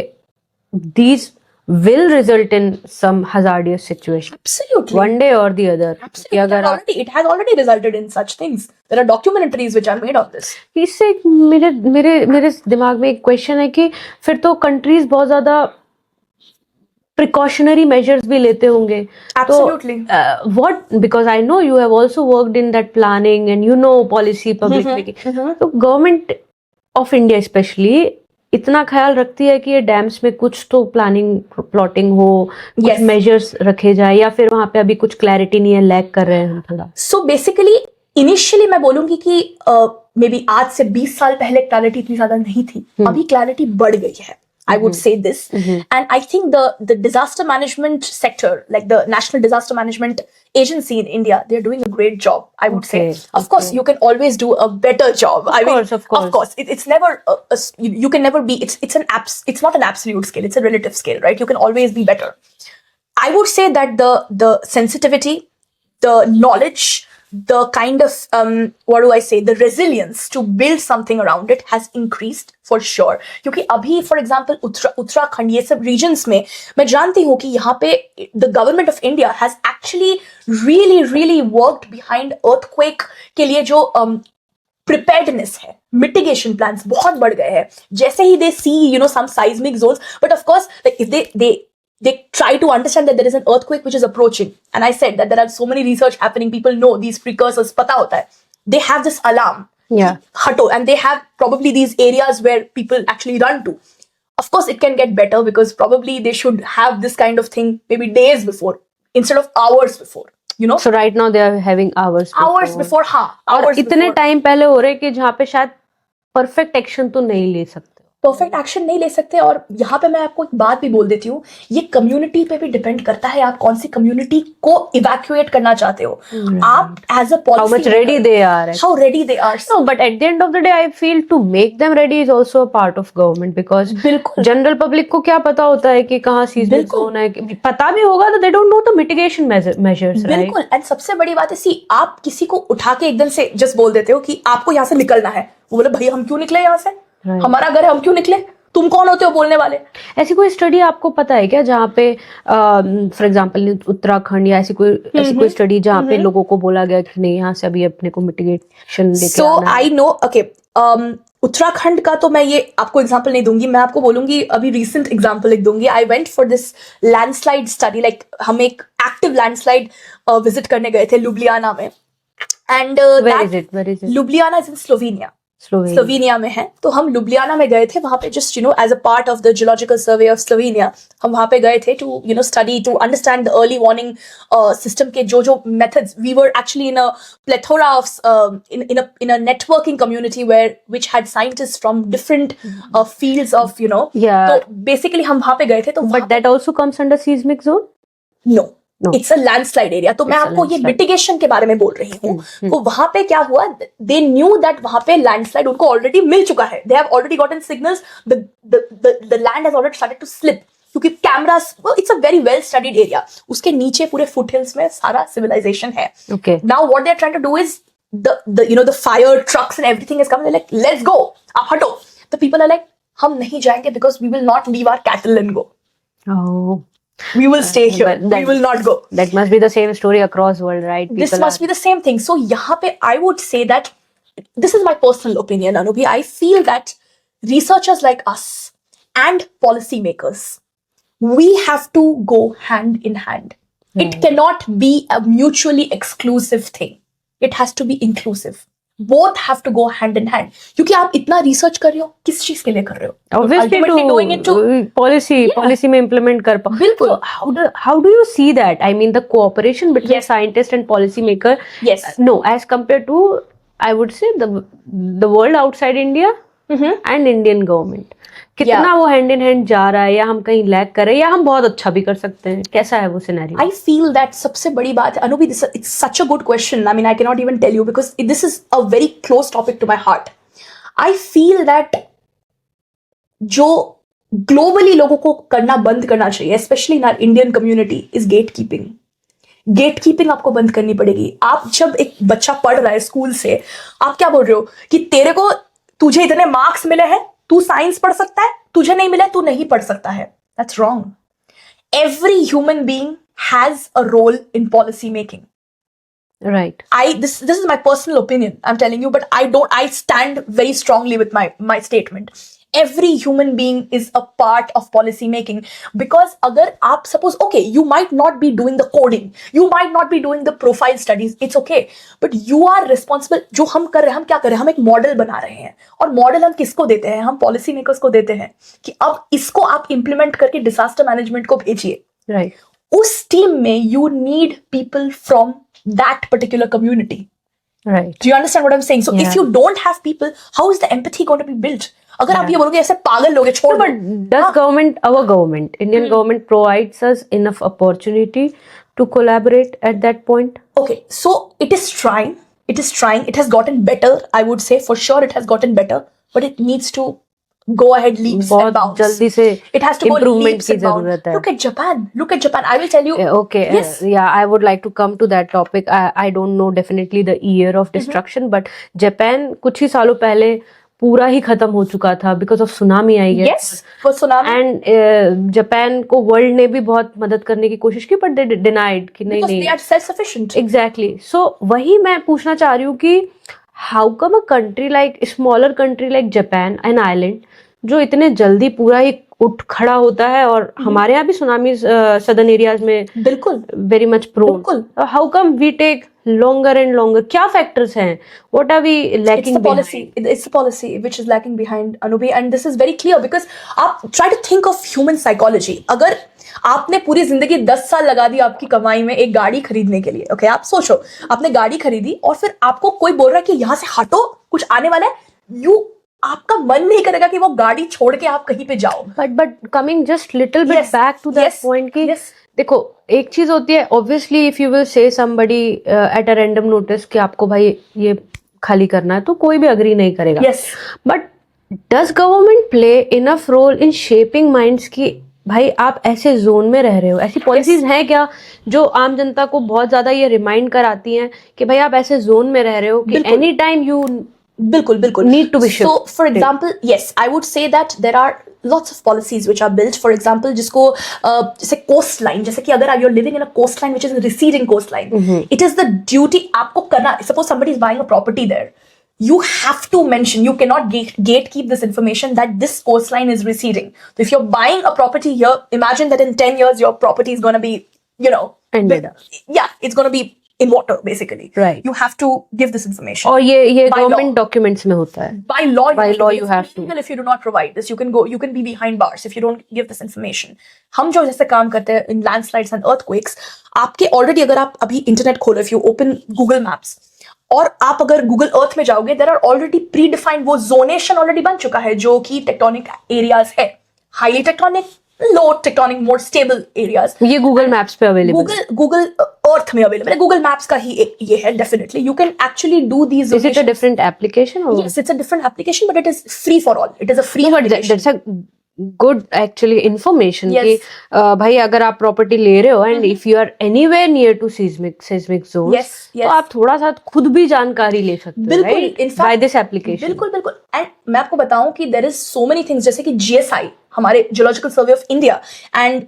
these will result in some hazardous situation. Absolutely. One day or the other. Absolutely. It has already resulted in such things. There are documentaries which are made of this. इससे मेरे दिमाग में एक क्वेश्चन है कि फिर तो कंट्रीज बहुत ज्यादा precautionary measures भी लेते होंगे. Absolutely. तो what, because I know you have also worked in that planning and policy public making. तो गवर्नमेंट ऑफ इंडिया स्पेशली इतना ख्याल रखती है कि ये डैम्स में कुछ तो प्लानिंग प्लॉटिंग हो, कुछ मेजर्स रखे जाए, या फिर वहां पे अभी कुछ क्लैरिटी नहीं है, लैग कर रहे हैं हम थोड़ा? सो बेसिकली इनिशियली मैं बोलूंगी कि मे बी आज से 20 साल पहले क्लैरिटी इतनी ज्यादा नहीं थी. अभी क्लैरिटी बढ़ गई है. I would say this. And I think the disaster management sector, like the National Disaster Management Agency in India, they're doing a great job, I would say. Of course, you can always do a better job. Of course. It's never, you can never be, it's not an absolute scale, it's a relative scale, right? You can always be better. I would say that the sensitivity, the knowledge, the kind of the resilience to build something around it has increased for sure. क्योंकि अभी for example Uttarakhand ये सब regions में मैं जानती हूँ कि यहाँ पे the government of India has actually really worked behind earthquake के लिए जो प्रिपेयर्डनेस है, मिटिगेशन प्लान्स बहुत बढ़ गए हैं. जैसे ही दे सी सम seismic zones, but of course like if they try to understand that there is an earthquake which is approaching, and I said that there are so many research happening, people know these precursors, pata hota hai, they have this alarm, hato, and they have probably these areas where people actually run to. Of course it can get better because probably they should have this kind of thing maybe days before instead of hours before. So right now they are having hours before, हाँ, और hours इतने before. Time पहले हो रहे कि जहाँ पे शायद परफेक्ट एक्शन तो नहीं ले सकते. परफेक्ट एक्शन नहीं ले सकते. और यहाँ पे मैं आपको एक बात भी बोल देती हूँ, ये कम्युनिटी पे भी डिपेंड करता है आप कौन सी कम्युनिटी को इवैक्यूएट करना चाहते हो. आप as a policy, how much ready they are, how ready they are. No, but at the end of the day, I feel to make them ready is also a part of government because बिल्कुल general public को क्या पता होता है कि कहाँ seasonal zone है. पता भी होगा तो they don't know the mitigation measures, right? बिल्कुल. एंड सबसे बड़ी बात है, सी आप किसी को उठा के एकदम से जस्ट बोल देते हो कि आपको यहाँ से निकलना है. वो बोले भैया हम क्यों निकले यहाँ से, हमारा घर है, हम क्यों निकले, तुम कौन होते हो बोलने वाले. ऐसी कोई स्टडी आपको पता है क्या जहाँ पे फॉर एग्जांपल उत्तराखंड या ऐसी कोई स्टडी जहाँ पे लोगों को बोला गया कि नहीं यहाँ से अभी अपने को मिटिगेशन लेके आना है? सो आई नो, ओके, उत्तराखंड का तो मैं ये आपको एग्जांपल नहीं दूंगी, मैं आपको बोलूंगी अभी रिसेंट एग्जांपल एक दूंगी. I went for this landslide study, like हम एक एक्टिव लैंडस्लाइड विजिट करने गए थे लुब्लियाना में. And Where is it? Ljubljana is in Slovenia में है. तो हम लुब्लियाना में गए थे, वहां पे just as a part of the Geological Survey of Slovenia हम वहां पे गए थे to study, to understand the early warning system के जो methods. We were actually in a plethora of in a networking community where which had scientist from different fields of तो basically हम वहां पे गए थे. तो but that also comes under seismic zone? No, it's a landslide area. तो मैं आपको ये मिटिगेशन के बारे में बोल रही हूँ. तो वहां पे क्या हुआ, दे न्यू दैट वहां पे लैंडस्लाइड उनको ऑलरेडी मिल चुका है. They have already gotten signals, the land has already started to slip, क्योंकि cameras, it's a very well studied area. उसके नीचे पूरे फुट हिल्स में सारा सिविलाइजेशन है. Now what they are trying to do is the fire trucks and everything is coming. They're like, let's go, आप हटो. The people are like, हम नहीं जाएंगे because we will not leave our cattle and go. Oh. We will stay here. We will not go. That must be the same story across world, right? This must be the same thing. So यहाँ पे I would say that this is my personal opinion, Anubhi. I feel that researchers like us and policymakers, we have to go hand in hand. It cannot be a mutually exclusive thing. It has to be inclusive. Both have to go hand in hand. क्योंकि आप इतना research कर रहे हो, किस चीज के लिए कर रहे हो? Obviously doing it to policy में implement कर पाओ. बिल्कुल. So how do you see that? I mean the cooperation between scientist and policymaker. Yes. No, as compared to I would say the world outside India and Indian government. कितना वो hand in hand जा रहा है, या हम कहीं lag कर रहे हैं, या हम बहुत अच्छा भी कर सकते हैं? कैसा है वो सिनेरियो? आई फील दैट सबसे बड़ी बात है Anubhi, it's such a good question. I mean I can not even tell you because this is a very close topic to my heart. I feel that जो ग्लोबली लोगों को करना बंद करना चाहिए, specially in our Indian community, is gatekeeping. Gatekeeping आपको बंद करनी पड़ेगी. आप जब एक बच्चा पढ़ रहा है स्कूल से, आप क्या बोल रहे हो कि तेरे को, तुझे इतने मार्क्स मिले हैं, तू साइंस पढ़ सकता है, तुझे नहीं मिला तू नहीं पढ़ सकता है. That's wrong. Every human being has a role in policy making. Right. This is my personal opinion, I'm telling you, but I stand very strongly with my statement. Every human being is a part of policy making, because agar aap suppose, okay, you might not be doing the coding, you might not be doing the profile studies, it's okay, but you are responsible. जो हम कर रहे हैं, हम क्या कर रहे हैं, हम एक मॉडल बना रहे हैं, और मॉडल हम किसको देते हैं, हम पॉलिसी मेकर्स को देते हैं कि अब इसको आप इंप्लीमेंट करके डिजास्टर मैनेजमेंट को भेजिए. Right. उस टीम में you need people from that particular community. Right. Do you understand what I'm saying? So if you don't have people, how is the empathy going to be built? अगर आप ये बोलोगे ऐसे पागल लोग हैं, छोड़ दो. But does our government, Indian government provides us enough opportunity to collaborate at that point? Okay, so it is trying. It has gotten better. I would say for sure it has gotten better, but it needs to go ahead leaps and bounds. जल्दी से it has to go improvement leaps की and bounds. जरूरत है. Look at Japan. I will tell you. Okay. Yes. Yeah, I would like to come to that topic. I don't know definitely the year of destruction, but Japan कुछ ही सालों पहले पूरा ही खत्म हो चुका था because of tsunami, I guess. Yes, for tsunami. And Japan को world ने भी बहुत मदद करने की कोशिश की, but they denied कि नहीं. Because they are self-sufficient. Exactly. So वही मैं पूछना चाह रही हूँ कि how come a country like smaller country like Japan an island जो इतने जल्दी पूरा ही उठ खड़ा होता है, और हमारे यहाँ भी सुनामी सदर्न एरियाज में बिल्कुल वेरी मच प्रोन, बिल्कुल how come we take longer and longer? क्या factors हैं? What are we lacking it's the policy behind? it's the policy which is lacking behind, Anubi, and this is very clear because आप try to think of human psychology. अगर आपने पूरी जिंदगी 10 साल लगा दी आपकी कमाई में एक गाड़ी खरीदने के लिए, ओके आप सोचो आपने गाड़ी खरीदी और फिर आपको कोई बोल रहा है कि यहाँ से हटो कुछ आने वाला है, आपका मन नहीं करेगा कि वो गाड़ी छोड़ के आप कहीं पे जाओ. But coming just little bit Yes, back to that yes, point कि yes. देखो एक चीज होती है, obviously if you will say somebody at a random notice कि आपको भाई ये खाली करना है, तो कोई भी अग्री नहीं करेगा. Yes. But does government play enough role in shaping minds कि भाई आप ऐसे जोन में रह रहे हो? ऐसी पॉलिसीज हैं क्या जो आम जनता को बहुत ज्यादा ये रिमाइंड कराती हैं कि भाई आप ऐसे जोन में रह रहे हो कि एनी टाइम यू बिल्कुल need to be shifted? So for example, yes, I would say that there are lots of policies which are built. For example, जिसको जैसे coastline, जैसे कि अगर you're living in a coastline which is a receding coastline, it is the duty आपको करना. Suppose somebody is buying a property there, you have to mention, you cannot gatekeep this information that this coastline is receding. So if you're buying a property here, imagine that in 10 years your property is going to be, ended up. Yeah, it's going to be in water basically. Right. You have to give this information. और ये By government law. Documents में होता है. By law, you have to. If you do not provide this, you can be behind bars if you don't give this information. हम जो जैसे काम करते हैं in landslides and earthquakes, आपके already अगर आप अभी इंटरनेट खोलो, if you open Google Maps, और आप अगर Google Earth में जाओगे, there are already predefined, वो zonation already बन चुका है जो कि tectonic areas है, highly tectonic, low tectonic, more stable areas. ये Google Maps पे अवेलेबल है. Google Earth में अवेलेबल है. Google Maps का ही ये है definitely. You can actually do these. Is it a different application? Or? Yes, it's a different application, but it is free for all. It is a free application. That's a good actually information. Yes. कि भाई अगर आप property ले रहे हो and if you are anywhere near to seismic zones, Yes, yes. तो आप थोड़ा सा खुद भी जानकारी ले सकते हो, बिल्कुल, right? in fact, by this application. बिल्कुल बिल्कुल. And मैं आपको बताऊं कि there is so many things, जैसे कि GSI, हमारे Geological Survey of India, and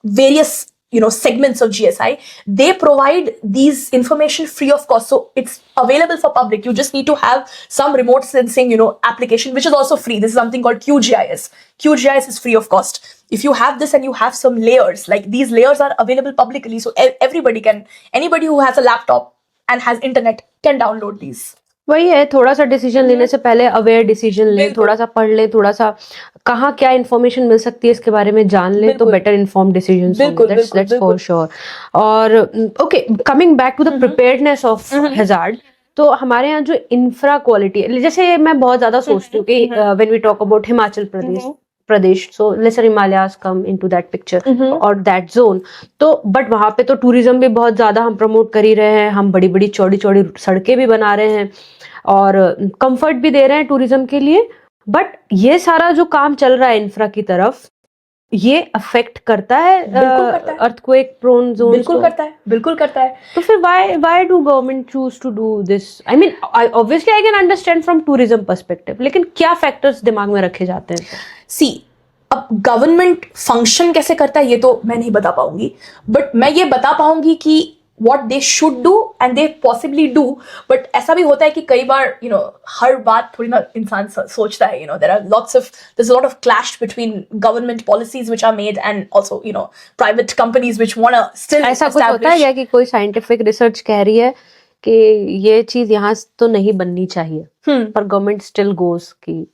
various segments of GSI, they provide these information free of cost, so it's available for public. You just need to have some remote sensing application which is also free. This is something called QGIS. QGIS is free of cost. If you have this and you have some layers, like these layers are available publicly, so anybody who has a laptop and has internet can download these. वही है, थोड़ा सा decision लेने से पहले aware decision ले, थोड़ा सा पढ़ ले, थोड़ा सा कहाँ क्या इन्फॉर्मेशन मिल सकती है इसके बारे में जान ले, तो better inform decision. That's for sure. और okay, coming back to the preparedness of hazard, तो हमारे यहाँ जो इंफ्रा क्वालिटी है, जैसे मैं बहुत ज्यादा सोचती हूँ कि when we talk about Himachal Pradesh, so lesser Himalayas come into that picture और दैट जोन, तो बट वहां पे तो टूरिज्म भी बहुत ज्यादा हम प्रमोट कर ही रहे हैं, हम बड़ी बड़ी चौड़ी चौड़ी सड़कें भी बना रहे हैं और कंफर्ट भी दे रहे हैं टूरिज्म के लिए. बट ये सारा जो काम चल रहा है इंफ्रा की तरफ, ये अफेक्ट करता है अर्थक्वेक प्रोन जोन? बिल्कुल करता है. तो फिर why do government choose to do this? I mean, obviously I can understand from tourism perspective, लेकिन क्या फैक्टर्स दिमाग में रखे जाते हैं? See, अब गवर्नमेंट फंक्शन कैसे करता है ये तो मैं नहीं बता पाऊंगी, बट मैं ये बता पाऊंगी कि what they should do and they possibly do. but ऐसा भी होता है कि कई बार हर बात थोड़ी ना इंसान सोचता है. there's a lot of clash between government policies which are made and also private companies which want to still ऐसा कुछ होता है क्या कि कोई साइंटिफिक रिसर्च कह रही है कि ये चीज यहाँ तो नहीं बननी चाहिए, पर गवर्नमेंट स्टिल गोज की,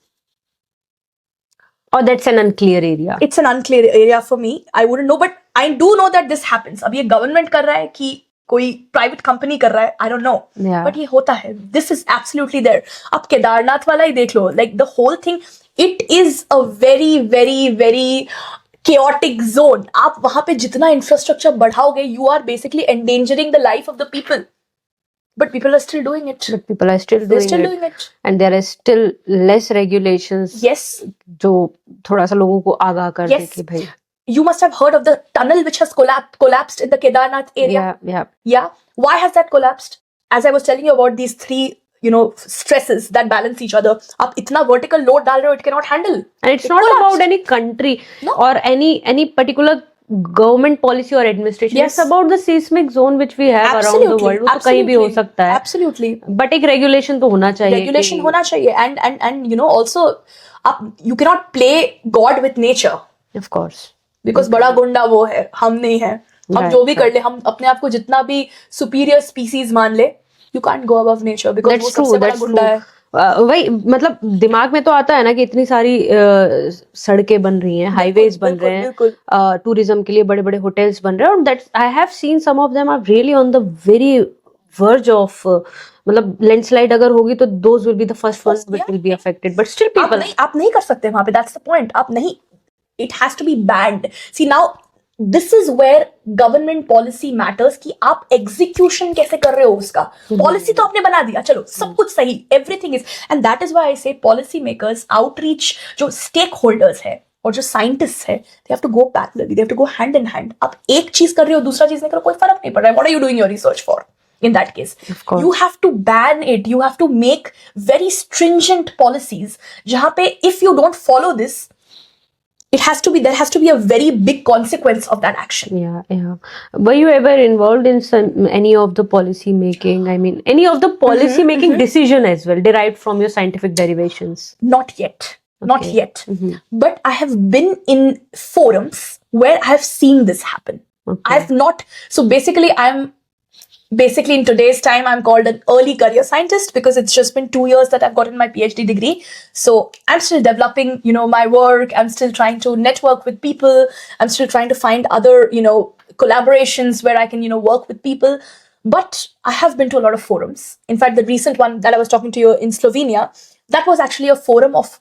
or that's an unclear area? It's an unclear area for me. I wouldn't know, but I do know that this happens. अब ये गवर्नमेंट कर रहा है कि कोई प्राइवेट कंपनी कर रहा है, I don't know. Yeah. But ये होता है. This is absolutely there. अब केदारनाथ वाला ही देख लो. Like the whole thing, it is a very, very, very chaotic zone. आप वहां पे जितना infrastructure बढ़ाओगे, you are basically endangering the life of the people. But people are still doing it. doing it. And there is still less regulations. Yes. जो थोड़ा सा लोगों को आगाह कर दे कि भाई. You must have heard of the tunnel which has collapsed in the Kedarnath area. Yeah. Why has that collapsed? As I was telling you about these three, stresses that balance each other. आप इतना vertical load डाल रहे हो, it cannot handle. And it's not about any country or any particular government policy or administration. Yes. It's about the seismic zone which we have around the world. वो तो कहीं भी हो सकता है. Absolutely. But एक regulation तो होना चाहिए. Regulation होना चाहिए, and you know also you cannot play God with nature. Of course. Because बड़ा गुंडा वो है, हम नहीं है. हम जो भी कर ले, हम अपने आप को जितना भी superior species मान ले, you can't go above nature because वो सबसे बड़ा गुंडा है. वही मतलब दिमाग में तो आता है ना कि इतनी सारी सड़कें बन रही हैं, हाईवेज बन रहे हैं, टूरिज्म के लिए बड़े बड़े होटल्स बन रहे हैं, और that I have seen some of them are really on the very verge of, मतलब लैंडस्लाइड अगर होगी तो those will be the first one which will be affected, but still people आप नहीं कर सकते वहां पे, दैट्स द पॉइंट. आप नहीं, it has to be banned. See now this is where government policy matters कि आप एग्जीक्यूशन कैसे कर रहे हो उसका. पॉलिसी तो आपने बना दिया, चलो सब कुछ सही, everything is, and that is why I say policy makers, outreach, जो स्टेक होल्डर्स है और जो साइंटिस्ट है, they have to go parallelly, they have to go hand in hand. आप एक चीज कर रहे हो, दूसरा चीज नहीं करो, कोई फर्क नहीं पड़ रहा है. What are you doing your research for? In that case, you have to ban it. You have to make very stringent policies. जहाँ पे if you don't follow this, there has to be a very big consequence of that action. Yeah. Were you ever involved in any of the policy making? I mean, any of the policy making decision as well, derived from your scientific derivations? Not yet. Not yet. But I have been in forums where I have seen this happen. I've not. So basically, Basically, in today's time, I'm called an early career scientist because it's just been 2 years that I've gotten my PhD degree. So I'm still developing, my work. I'm still trying to network with people. I'm still trying to find other, collaborations where I can, work with people. But I have been to a lot of forums. In fact, the recent one that I was talking to you in Slovenia, that was actually a forum of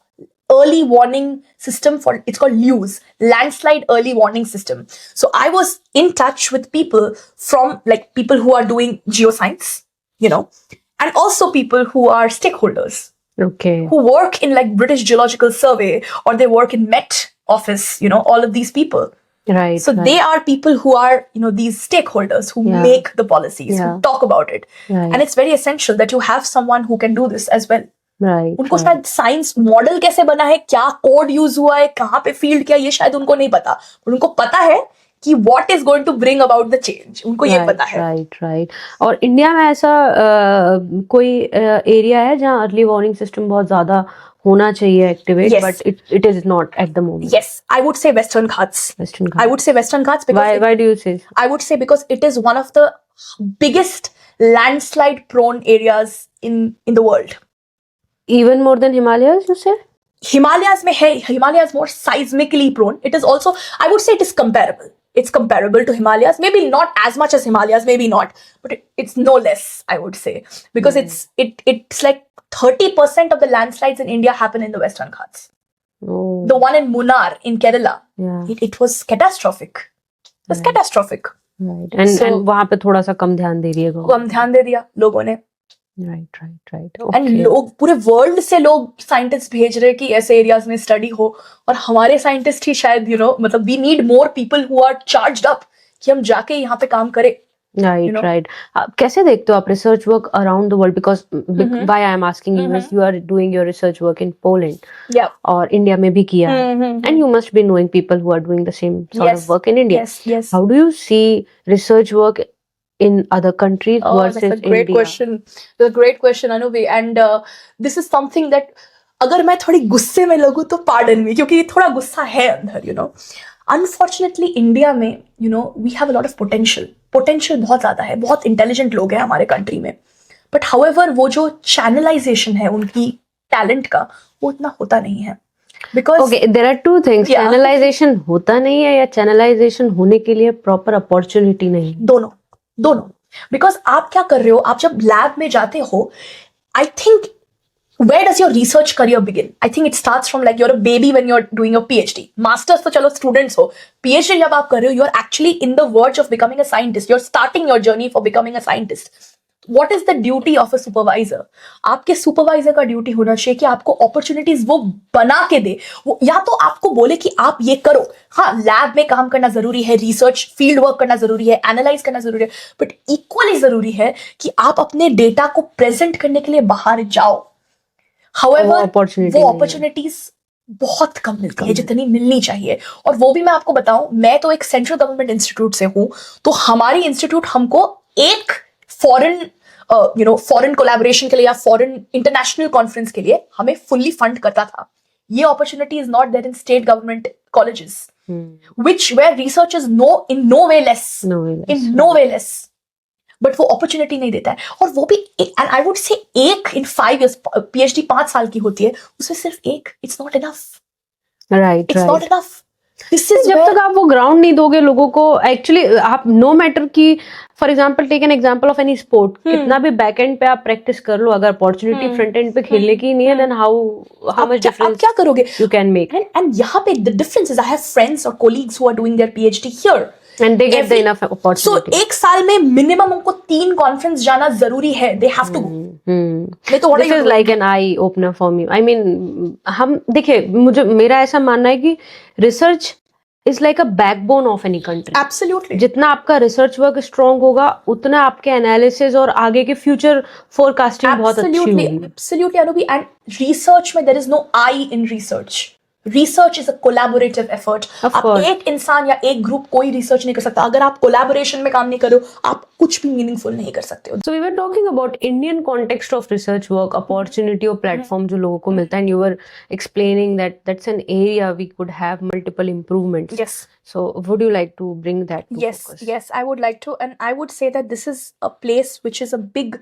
early warning system it's called LEWS, landslide early warning system. So I was in touch with people from people who are doing geoscience, and also people who are stakeholders. Okay. Who work in British Geological Survey, or they work in Met Office, all of these people. Right. So they are people who are, these stakeholders who make the policies, who talk about it. Right. And it's very essential that you have someone who can do this as well. Right. उनको शायद science model कैसे बना है, क्या code use हुआ है, कहाँ पे फील्ड किया, ये शायद उनको नहीं पता, पर उनको पता है कि what is going to bring about the change, उनको ये पता है. राइट. और इंडिया में ऐसा कोई एरिया है जहाँ अर्ली वार्निंग सिस्टम बहुत ज्यादा होना चाहिए activate, but it is not at the moment? Yes, I would say Western Ghats. I would say Western Ghats because why do you say? I would say because it is one of the biggest landslide prone areas in the world. Even more than Himalayas, you say? Himalayas mein hai, Himalayas more seismically prone. It is also, I would say it is comparable. It's comparable to Himalayas. Maybe not as much as Himalayas, maybe not. But it's no less, I would say. Because it's like 30% of the landslides in India happen in the Western Ghats. Oh. The one in Munnar, in Kerala. Yeah. It was catastrophic. It was catastrophic. Right. And वहाँ पे थोड़ा सा कम ध्यान दे दिएगा. कम ध्यान दे दिया लोगों ने. Right. And लोग पूरे वर्ल्ड से लोग साइंटिस्ट भेज रहे हैं कि ऐसे एरियाज में स्टडी हो, और हमारे साइंटिस्ट ही शायद मतलब we need more people who are charged up कि हम जाके यहाँ पे काम करें. Right. कैसे देखते हो आप research work around the world? Because why I am asking you is you are doing your research work in Poland और इंडिया में भी किया है, and you must be knowing people who are doing the same sort of work in India. How do you see research work in other countries versus that's a great India? That's a great question, Anuvi. And this is something that अगर मैं थोड़ी गुस्से में लगूं तो pardon me, क्योंकि थोड़ा गुस्सा है अंदर, Unfortunately, India में, we have a lot of potential. Potential बहुत ज़्यादा है, बहुत intelligent लोग हैं हमारे country में. But however, वो जो channelization है उनकी talent का, वो इतना होता नहीं है. Because okay, there are two things. Channelization होता नहीं है या channelization होने के लिए proper opportunity नहीं? दोनों. बिकॉज आप क्या कर रहे हो, आप जब लैब में जाते हो, I think where does your research career begin? I think it starts from you're a baby when you're doing your PhD. Masters तो चलो students हो, PhD जब आप कर रहे हो, you're actually in the verge of becoming a scientist. You're starting your journey for becoming a scientist. What is the duty of a supervisor? आपके supervisor का duty होना चाहिए कि आपको opportunities वो बना के दे. वो या तो आपको बोले कि आप ये करो, हाँ लैब में काम करना जरूरी है, रिसर्च फील्ड वर्क करना जरूरी है, एनालाइज करना जरूरी है, बट इक्वली जरूरी है कि आप अपने डेटा को प्रेजेंट करने के लिए बाहर जाओ. However, वो अपॉर्चुनिटीज बहुत कम मिलती है जितनी मिलनी चाहिए। और वो भी मैं आपको बताऊं, मैं तो एक सेंट्रल गवर्नमेंट इंस्टीट्यूट से हूं, तो हमारी इंस्टीट्यूट हमको एक फॉरेन फॉरेन कोलैबोरेशन के लिए या फॉरेन इंटरनेशनल कॉन्फ्रेंस के लिए हमें फुल्ली फंड करता था। ये opportunity is not there in state government colleges, which where research is in no way less, but वो अपॉर्चुनिटी नहीं देता है। और वो भी, एंड आई वुड से एक इन 5 years, पीएचडी 5 साल की होती है, उसमें सिर्फ एक, it's not enough, right it's not enough. This is जब तक आप वो ग्राउंड नहीं दोगे लोगों को, एक्चुअली आप नो मैटर की, for example take an example of any sport, कितना भी बैक एंड पे आप प्रैक्टिस कर लो, अगर अपॉर्चुनिटी फ्रंट एंड पे खेलने की नहीं है, देन हाउ मच डिफरेंस आप क्या करोगे यू कैन मेक। एंड यहाँ पे the difference is, I have friends और colleagues who are doing their PhD here and they get the enough opportunity. So एक साल में मिनिमम उनको 3 कॉन्फ्रेंस जाना जरूरी है, they have to go। नहीं तो this is like an eye opener for me. I mean, हम देखिए, मुझे मेरा ऐसा मानना है कि research is like a backbone of any country. Absolutely. जितना आपका रिसर्च वर्क स्ट्रांग होगा, उतना आपके एनालिसिस और आगे के फ्यूचर फोरकास्टिंग बहुत अच्छी होगी। एब्सोल्युटली अनुभवी। एंड रिसर्च में there is no I in research. Research is a collaborative effort. आप एक इंसान या एक ग्रुप कोई रिसर्च नहीं कर सकता अगर आप कोलैबोरेशन में काम नहीं करो, आप कुछ भी मीनिंगफुल नहीं कर सकते हो। So we were talking about Indian context of research work, opportunity और प्लेटफॉर्म जो लोगों को मिलता है, and you were explaining that that's an area we could have multiple improvements. Yes. So would you like to bring that to focus? Yes, I would like to, and I would say that this is a place which is a big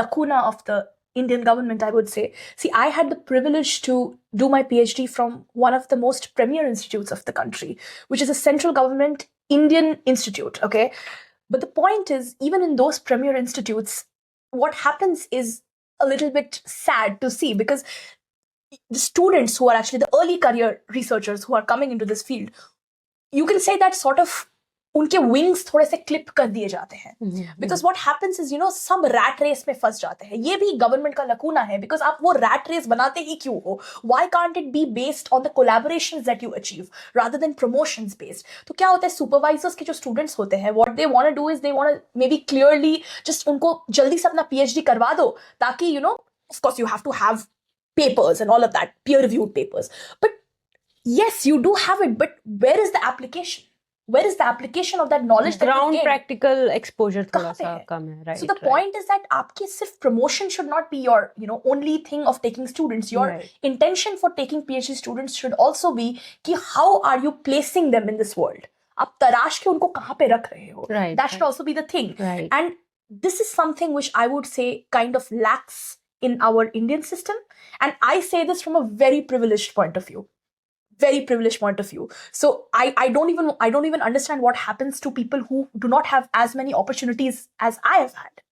lacuna of the Indian government, I would say. See, I had the privilege to do my PhD from one of the most premier institutes of the country, which is a central government Indian institute, okay? But the point is, even in those premier institutes, what happens is a little bit sad to see, because the students who are actually the early career researchers who are coming into this field, you can say that sort of उनके wings थोड़े से clip कर दिए जाते हैं, because what happens is, सब rat race में फंस जाते हैं। ये भी गवर्नमेंट का लकूना है, बिकॉज आप वो रैट रेस बनाते ही क्यों हो? Why can't it be based on the collaborations that you achieve rather than promotions based? तो क्या होता है, सुपरवाइजर्स के जो स्टूडेंट्स होते हैं, what they want to do is they want to maybe clearly just उनको जल्दी से अपना पीएचडी करवा दो, ताकि of course you have to have papers and all of that, peer reviewed papers, but yes, you do have it, but where is the application? Where is the application of that knowledge? Ground practical exposure थोड़ा सा कम है, right? So the point is that आपके सिर्फ promotion should not be your only thing of taking students. Your intention for taking PhD students should also be कि how are you placing them in this world? आप तराश के उनको कहाँ पे रख रहे हो? That should also be the thing. And this is something which I would say kind of lacks in our Indian system. And I say this from a very privileged point of view. Very privileged point of view. So I don't even understand what happens to people who do not have as many opportunities as I have had,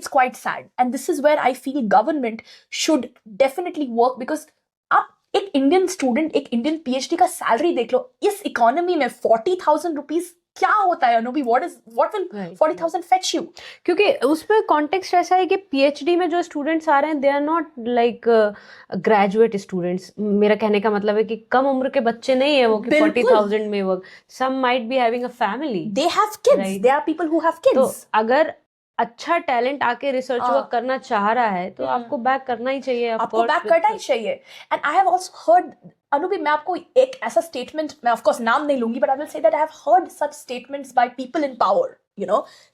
it's quite sad. And this is where I feel government should definitely work, because आप एक Indian student, एक Indian PhD का salary देख लो, इस economy में 40,000 rupees क्या होता है अनुभवी? what will 40,000 fetch you? क्योंकि उसमें कॉन्टेक्स्ट ऐसा है कि पीएचडी में जो स्टूडेंट्स आ रहे हैं, they are not like graduate students. मेरा कहने का मतलब है कि कम उम्र के बच्चे नहीं है वो कि 40,000 में work. Some might be having a family, they have kids, they are people who have kids. तो अगर अच्छा टैलेंट आके रिसर्च वर्क करना चाह रहा है, तो आपको बैक करना ही चाहिए, आपको बैक करना ही चाहिए। And I have also heard, अनुभवी, मैं आपको एक ऐसा स्टेटमेंट, मैं ऑफ कोर्स नाम नहीं लूंगी, but I will say that I have heard such statements by people in power,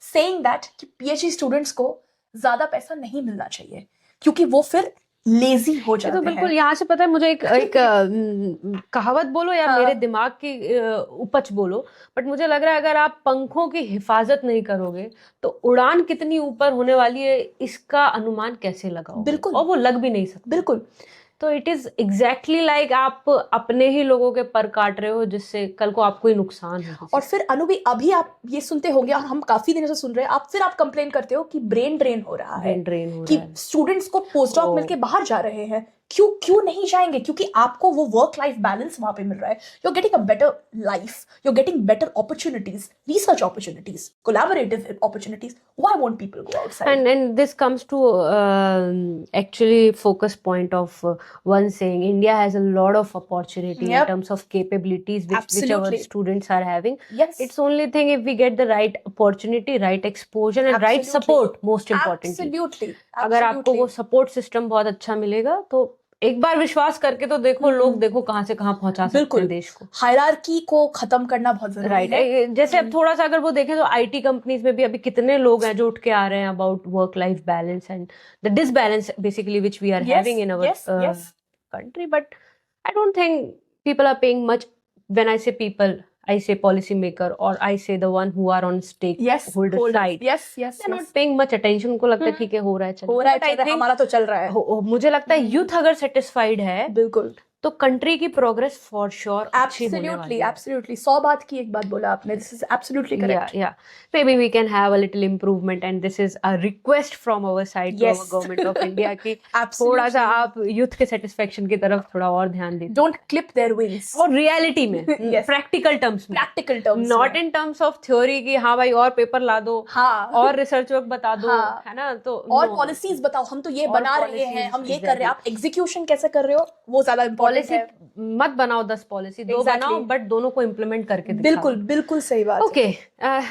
saying that कि पीएचडी स्टूडेंट्स को ज्यादा पैसा नहीं मिलना चाहिए क्योंकि वो फिर लेजी हो जाते हैं। तो बिल्कुल यहाँ से पता है मुझे, एक कहावत बोलो या मेरे दिमाग की उपज बोलो, बट मुझे लग रहा है अगर आप पंखों की हिफाजत नहीं करोगे तो उड़ान कितनी ऊपर होने वाली है इसका अनुमान कैसे लगाओगे? बिल्कुल, और वो लग भी नहीं सकता। बिल्कुल। तो इट इज एग्जैक्टली लाइक आप अपने ही लोगों के पर काट रहे हो, जिससे कल को आपको ही नुकसान है। और फिर अनुभवी, अभी आप ये सुनते होंगे और हम काफी दिनों से सुन रहे हैं, आप कंप्लेन करते हो कि ब्रेन ड्रेन हो रहा है, कि स्टूडेंट्स को पोस्ट डॉक मिलके बाहर जा रहे हैं। क्यों नहीं जाएंगे? क्योंकि आपको वो वर्क लाइफ बैलेंस वहां पे मिल रहा है। You are getting a better life, you are getting better opportunities, research opportunities, collaborative opportunities. Why won't people go outside? And this comes to actually focus point of one saying, India has a lot of opportunity in terms of capabilities which our students are having. Yes. It's only thing if we get the right opportunity, right exposure and right support, most importantly. Absolutely. अगर आपको वो support system बहुत अच्छा मिलेगा तो एक बार विश्वास करके तो देखो, लोग देखो कहाँ से कहाँ पहुंचा सकते हैं देश को। हायरार्की को खत्म करना बहुत जरूरी है। जैसे अब थोड़ा सा अगर वो देखें तो आईटी कंपनीज में भी अभी कितने लोग हैं जो उठ के आ रहे हैं about work life balance and the disbalance basically which we are having in our country, but I don't think people are paying much. When I say people, I say policy maker, or I say the one who are on stakeholder side. Yes. They're not paying much attention. उनको लगता है ठीक है, हो रहा है, चल रहा है, हमारा तो चल रहा है। मुझे लगता है यूथ अगर सेटिस्फाइड है बिल्कुल, तो कंट्री की प्रोग्रेस फॉर श्योर अच्छी होने वाली है। एब्सोल्युटली 100 बात की एक बात बोला आपने, दिस इज एब्सोल्युटली करेक्ट। या maybe we can have a little improvement and this is a request from our side to our government of India कि थोड़ा सा आप यूथ के सेटिस्फेक्शन की तरफ थोड़ा और ध्यान दीजिए। डोंट क्लिप देयर विंग्स, और रियलिटी में प्रैक्टिकल टर्म्स में, not in terms of theory कि हाँ भाई और पेपर ला दो, और रिसर्च वर्क बता दो, है ना, तो और पॉलिसीज बताओ, हम तो ये बना रहे हैं, हम ये कर रहे हैं, आप एग्जीक्यूशन कैसे कर रहे हो वो ज्यादा इम्पोर्टेंट है। मत बनाओ 10 पॉलिसी, 2 बनाओ, बट दोनों को इम्प्लीमेंट करके दिखाओ। बिल्कुल सही बात। Okay,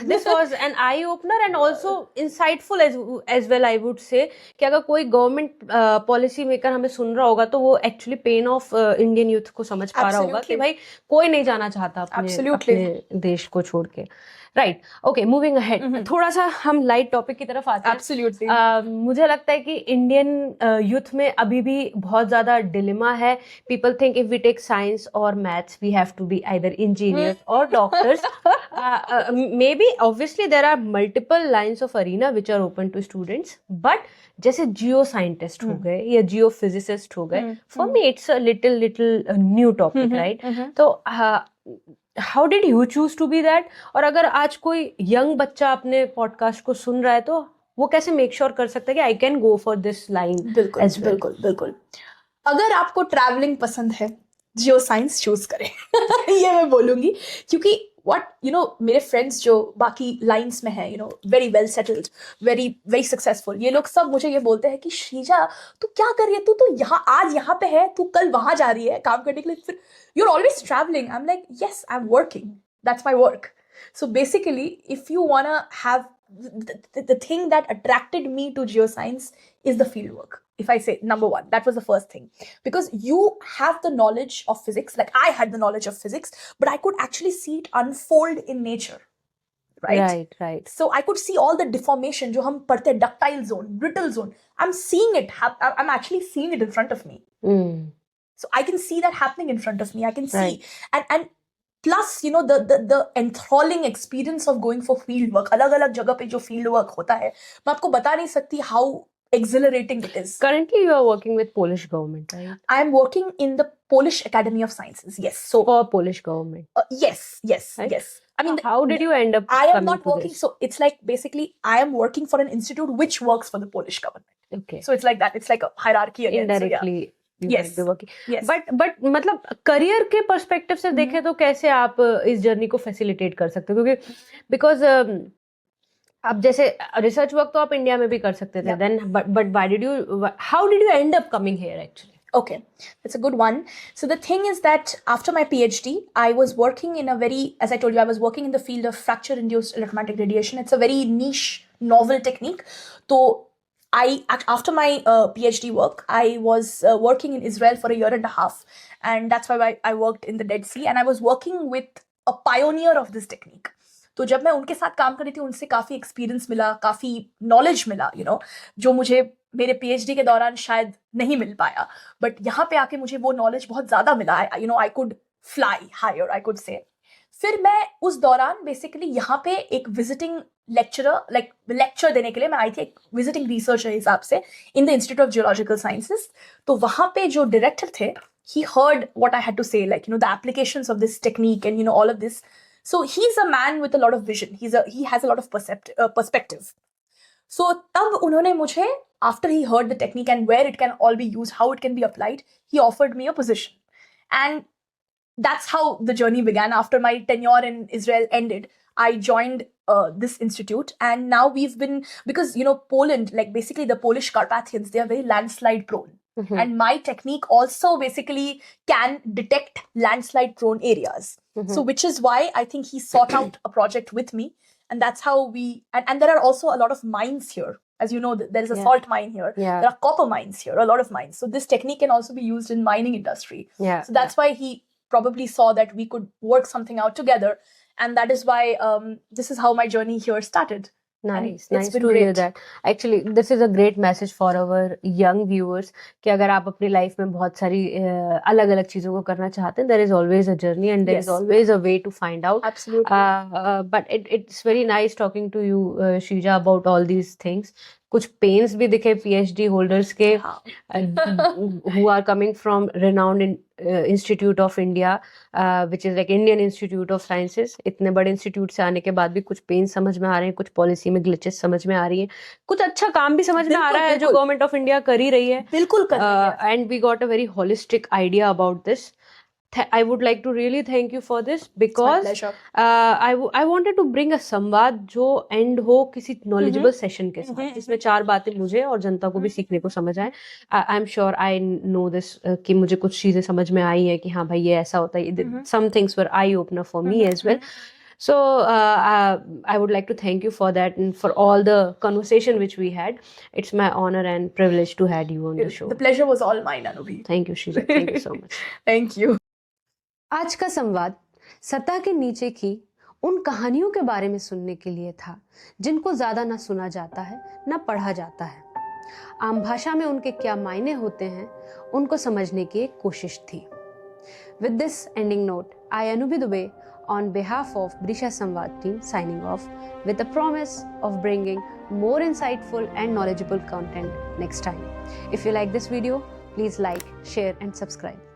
this was an eye opener and also insightful as well, I would say कि अगर कोई गवर्नमेंट पॉलिसी मेकर हमें सुन रहा होगा तो वो actually pain of Indian youth को समझ पा रहा होगा कि भाई कोई नहीं जाना चाहता अपने देश को छोड़ के। राइट, ओके, मूविंग अहेड, थोड़ा सा हम लाइट टॉपिक की तरफ आते हैं। एब्सोल्युटली। मुझे लगता है कि इंडियन यूथ में अभी भी बहुत ज्यादा डिलेमा है। People think if we take science और maths we have to be either engineers और doctors. Maybe obviously there are multiple lines of arena which are open to students, but जैसे geo scientist हो गए या जियो physicist हो गए, for me it's a little new topic, right? तो how did you choose to be that? और अगर आज कोई यंग बच्चा अपने पॉडकास्ट को सुन रहा है तो वो कैसे मेक श्योर कर सकता है कि I can go for this line? बिल्कुल। अगर आपको ट्रैवलिंग पसंद है, जियो साइंस चूज करें। ये मैं बोलूंगी, क्योंकि मेरे फ्रेंड्स जो बाकी लाइंस में है, very well settled, very successful, ये लोग सब मुझे ये बोलते हैं कि श्रीजा तू क्या कर रही है, तू तो आज यहाँ पे है, तू कल वहां जा रही है काम करने के लिए, फिर you're always traveling. I'm like, yes, I'm working. That's my work. So basically, if you wanna have the thing that attracted me to geoscience is the field work. If I say number one, that was the first thing, because you have the knowledge of physics, like I had the knowledge of physics, but I could actually see it unfold in nature. Right. So I could see all the deformation, जो हम पढ़ते हैं, ductile zone, brittle zone. I'm seeing it. I'm actually seeing it in front of me. So I can see that happening in front of me. I can see, and plus the enthralling experience of going for field work. अलग-अलग जगह पे जो field work होता है, मैं आपको बता नहीं सकती how exhilarating it is. Currently, you are working with Polish government, right? I am working in the Polish Academy of Sciences. Yes. So for Polish government. Yes. Right? Yes. I mean, how did you end up? I am not working. So it's like basically I am working for an institute which works for the Polish government. Okay. So it's like that. It's like a hierarchy again. Indirectly. So, yeah. Yes. But मतलब career के perspective से देखें तो कैसे आप इस journey को facilitate कर सकते हो? क्योंकि बिकॉज अब जैसे रिसर्च वर्क तो आप इंडिया में भी कर सकते थे, then but how did you end up coming here actually? Okay, that's a good one. So the thing is that after my PhD, I was working in as I told you, I was working in the field of fracture-induced electromagnetic radiation. It's a very niche, novel technique. So after my PhD work, I was working in Israel for a year and a half. And that's why I worked in the Dead Sea. And I was working with a pioneer of this technique. तो जब मैं उनके साथ काम कर रही थी, उनसे काफ़ी एक्सपीरियंस मिला, काफ़ी नॉलेज मिला, जो मुझे मेरे PhD के दौरान शायद नहीं मिल पाया. बट यहाँ पे आके मुझे वो नॉलेज बहुत ज़्यादा मिला. I could fly higher, I could say. फिर मैं उस दौरान बेसिकली यहाँ पे एक विजिटिंग लेक्चर देने के लिए मैं आई थी, एक विजिटिंग रिसर्चर हिसाब से, in the institute of geological sciences. तो वहाँ पे जो डायरेक्टर थे, he heard what I had to say, like the applications of this technique and all of this. So he's a man with a lot of vision. He has a lot of perspective. So तब उन्होंने मुझे, after he heard the technique and where it can all be used, how it can be applied, he offered me a position. And that's how the journey began. After my tenure in Israel ended, I joined this institute, and now we've been, because Poland, like basically the Polish Carpathians, they are very landslide prone. Mm-hmm. And my technique also basically can detect landslide prone areas. Mm-hmm. So which is why I think he sought out a project with me, and that's how and there are also a lot of mines here as you know, there is a Yeah. salt mine here. Yeah. There are copper mines here, a lot of mines. So this technique can also be used in mining industry. Yeah. So that's why he probably saw that we could work something out together, and that is why this is how my journey here started. Nice, And nice it's been to hear great. that. Actually, this is a great message for our young viewers कि अगर आप अपनी life में बहुत सारी अलग अलग चीजों को करना चाहते हैं, there is always a journey and there is Yes. always a way to find out. Absolutely. But it's very nice talking to you, Shrija, about all these things. कुछ पेन्स भी दिखे PhD होल्डर्स के who are coming from renowned Institute of India, which is like Indian Institute of Sciences. इतने बड़े institute से आने के बाद भी कुछ पेन समझ में आ रहे हैं, कुछ पॉलिसी में ग्लिचेस समझ में आ रही है, कुछ अच्छा काम भी समझ में आ रहा है जो गवर्नमेंट ऑफ इंडिया कर ही रही है. बिल्कुल कर रही है. And we got a very holistic idea about this. I would like to really thank you for this because I wanted to bring a संवाद जो एंड हो किसी knowledgeable सेशन के साथ, जिसमें 4 बातें मुझे और जनता को भी सीखने को समझ आए. I am sure I know this कि मुझे कुछ चीजें समझ में आई है कि हाँ भाई ये ऐसा होता है. Some things were eye opener for me as well. So I would like to thank you for that and for all the conversation which we had. It's my honor and privilege to have you on the show. The pleasure was all mine, Anubhi. Thank you, Shrija. Thank you so much. Thank you. आज का संवाद सतह के नीचे की उन कहानियों के बारे में सुनने के लिए था जिनको ज्यादा ना सुना जाता है ना पढ़ा जाता है. आम भाषा में उनके क्या मायने होते हैं उनको समझने की एक कोशिश थी. With this ending note, I Anubhi Dubey on behalf of Brisha Samvad team signing off with the promise of bringing more insightful and knowledgeable content next time. If you like this video, please like, share and subscribe.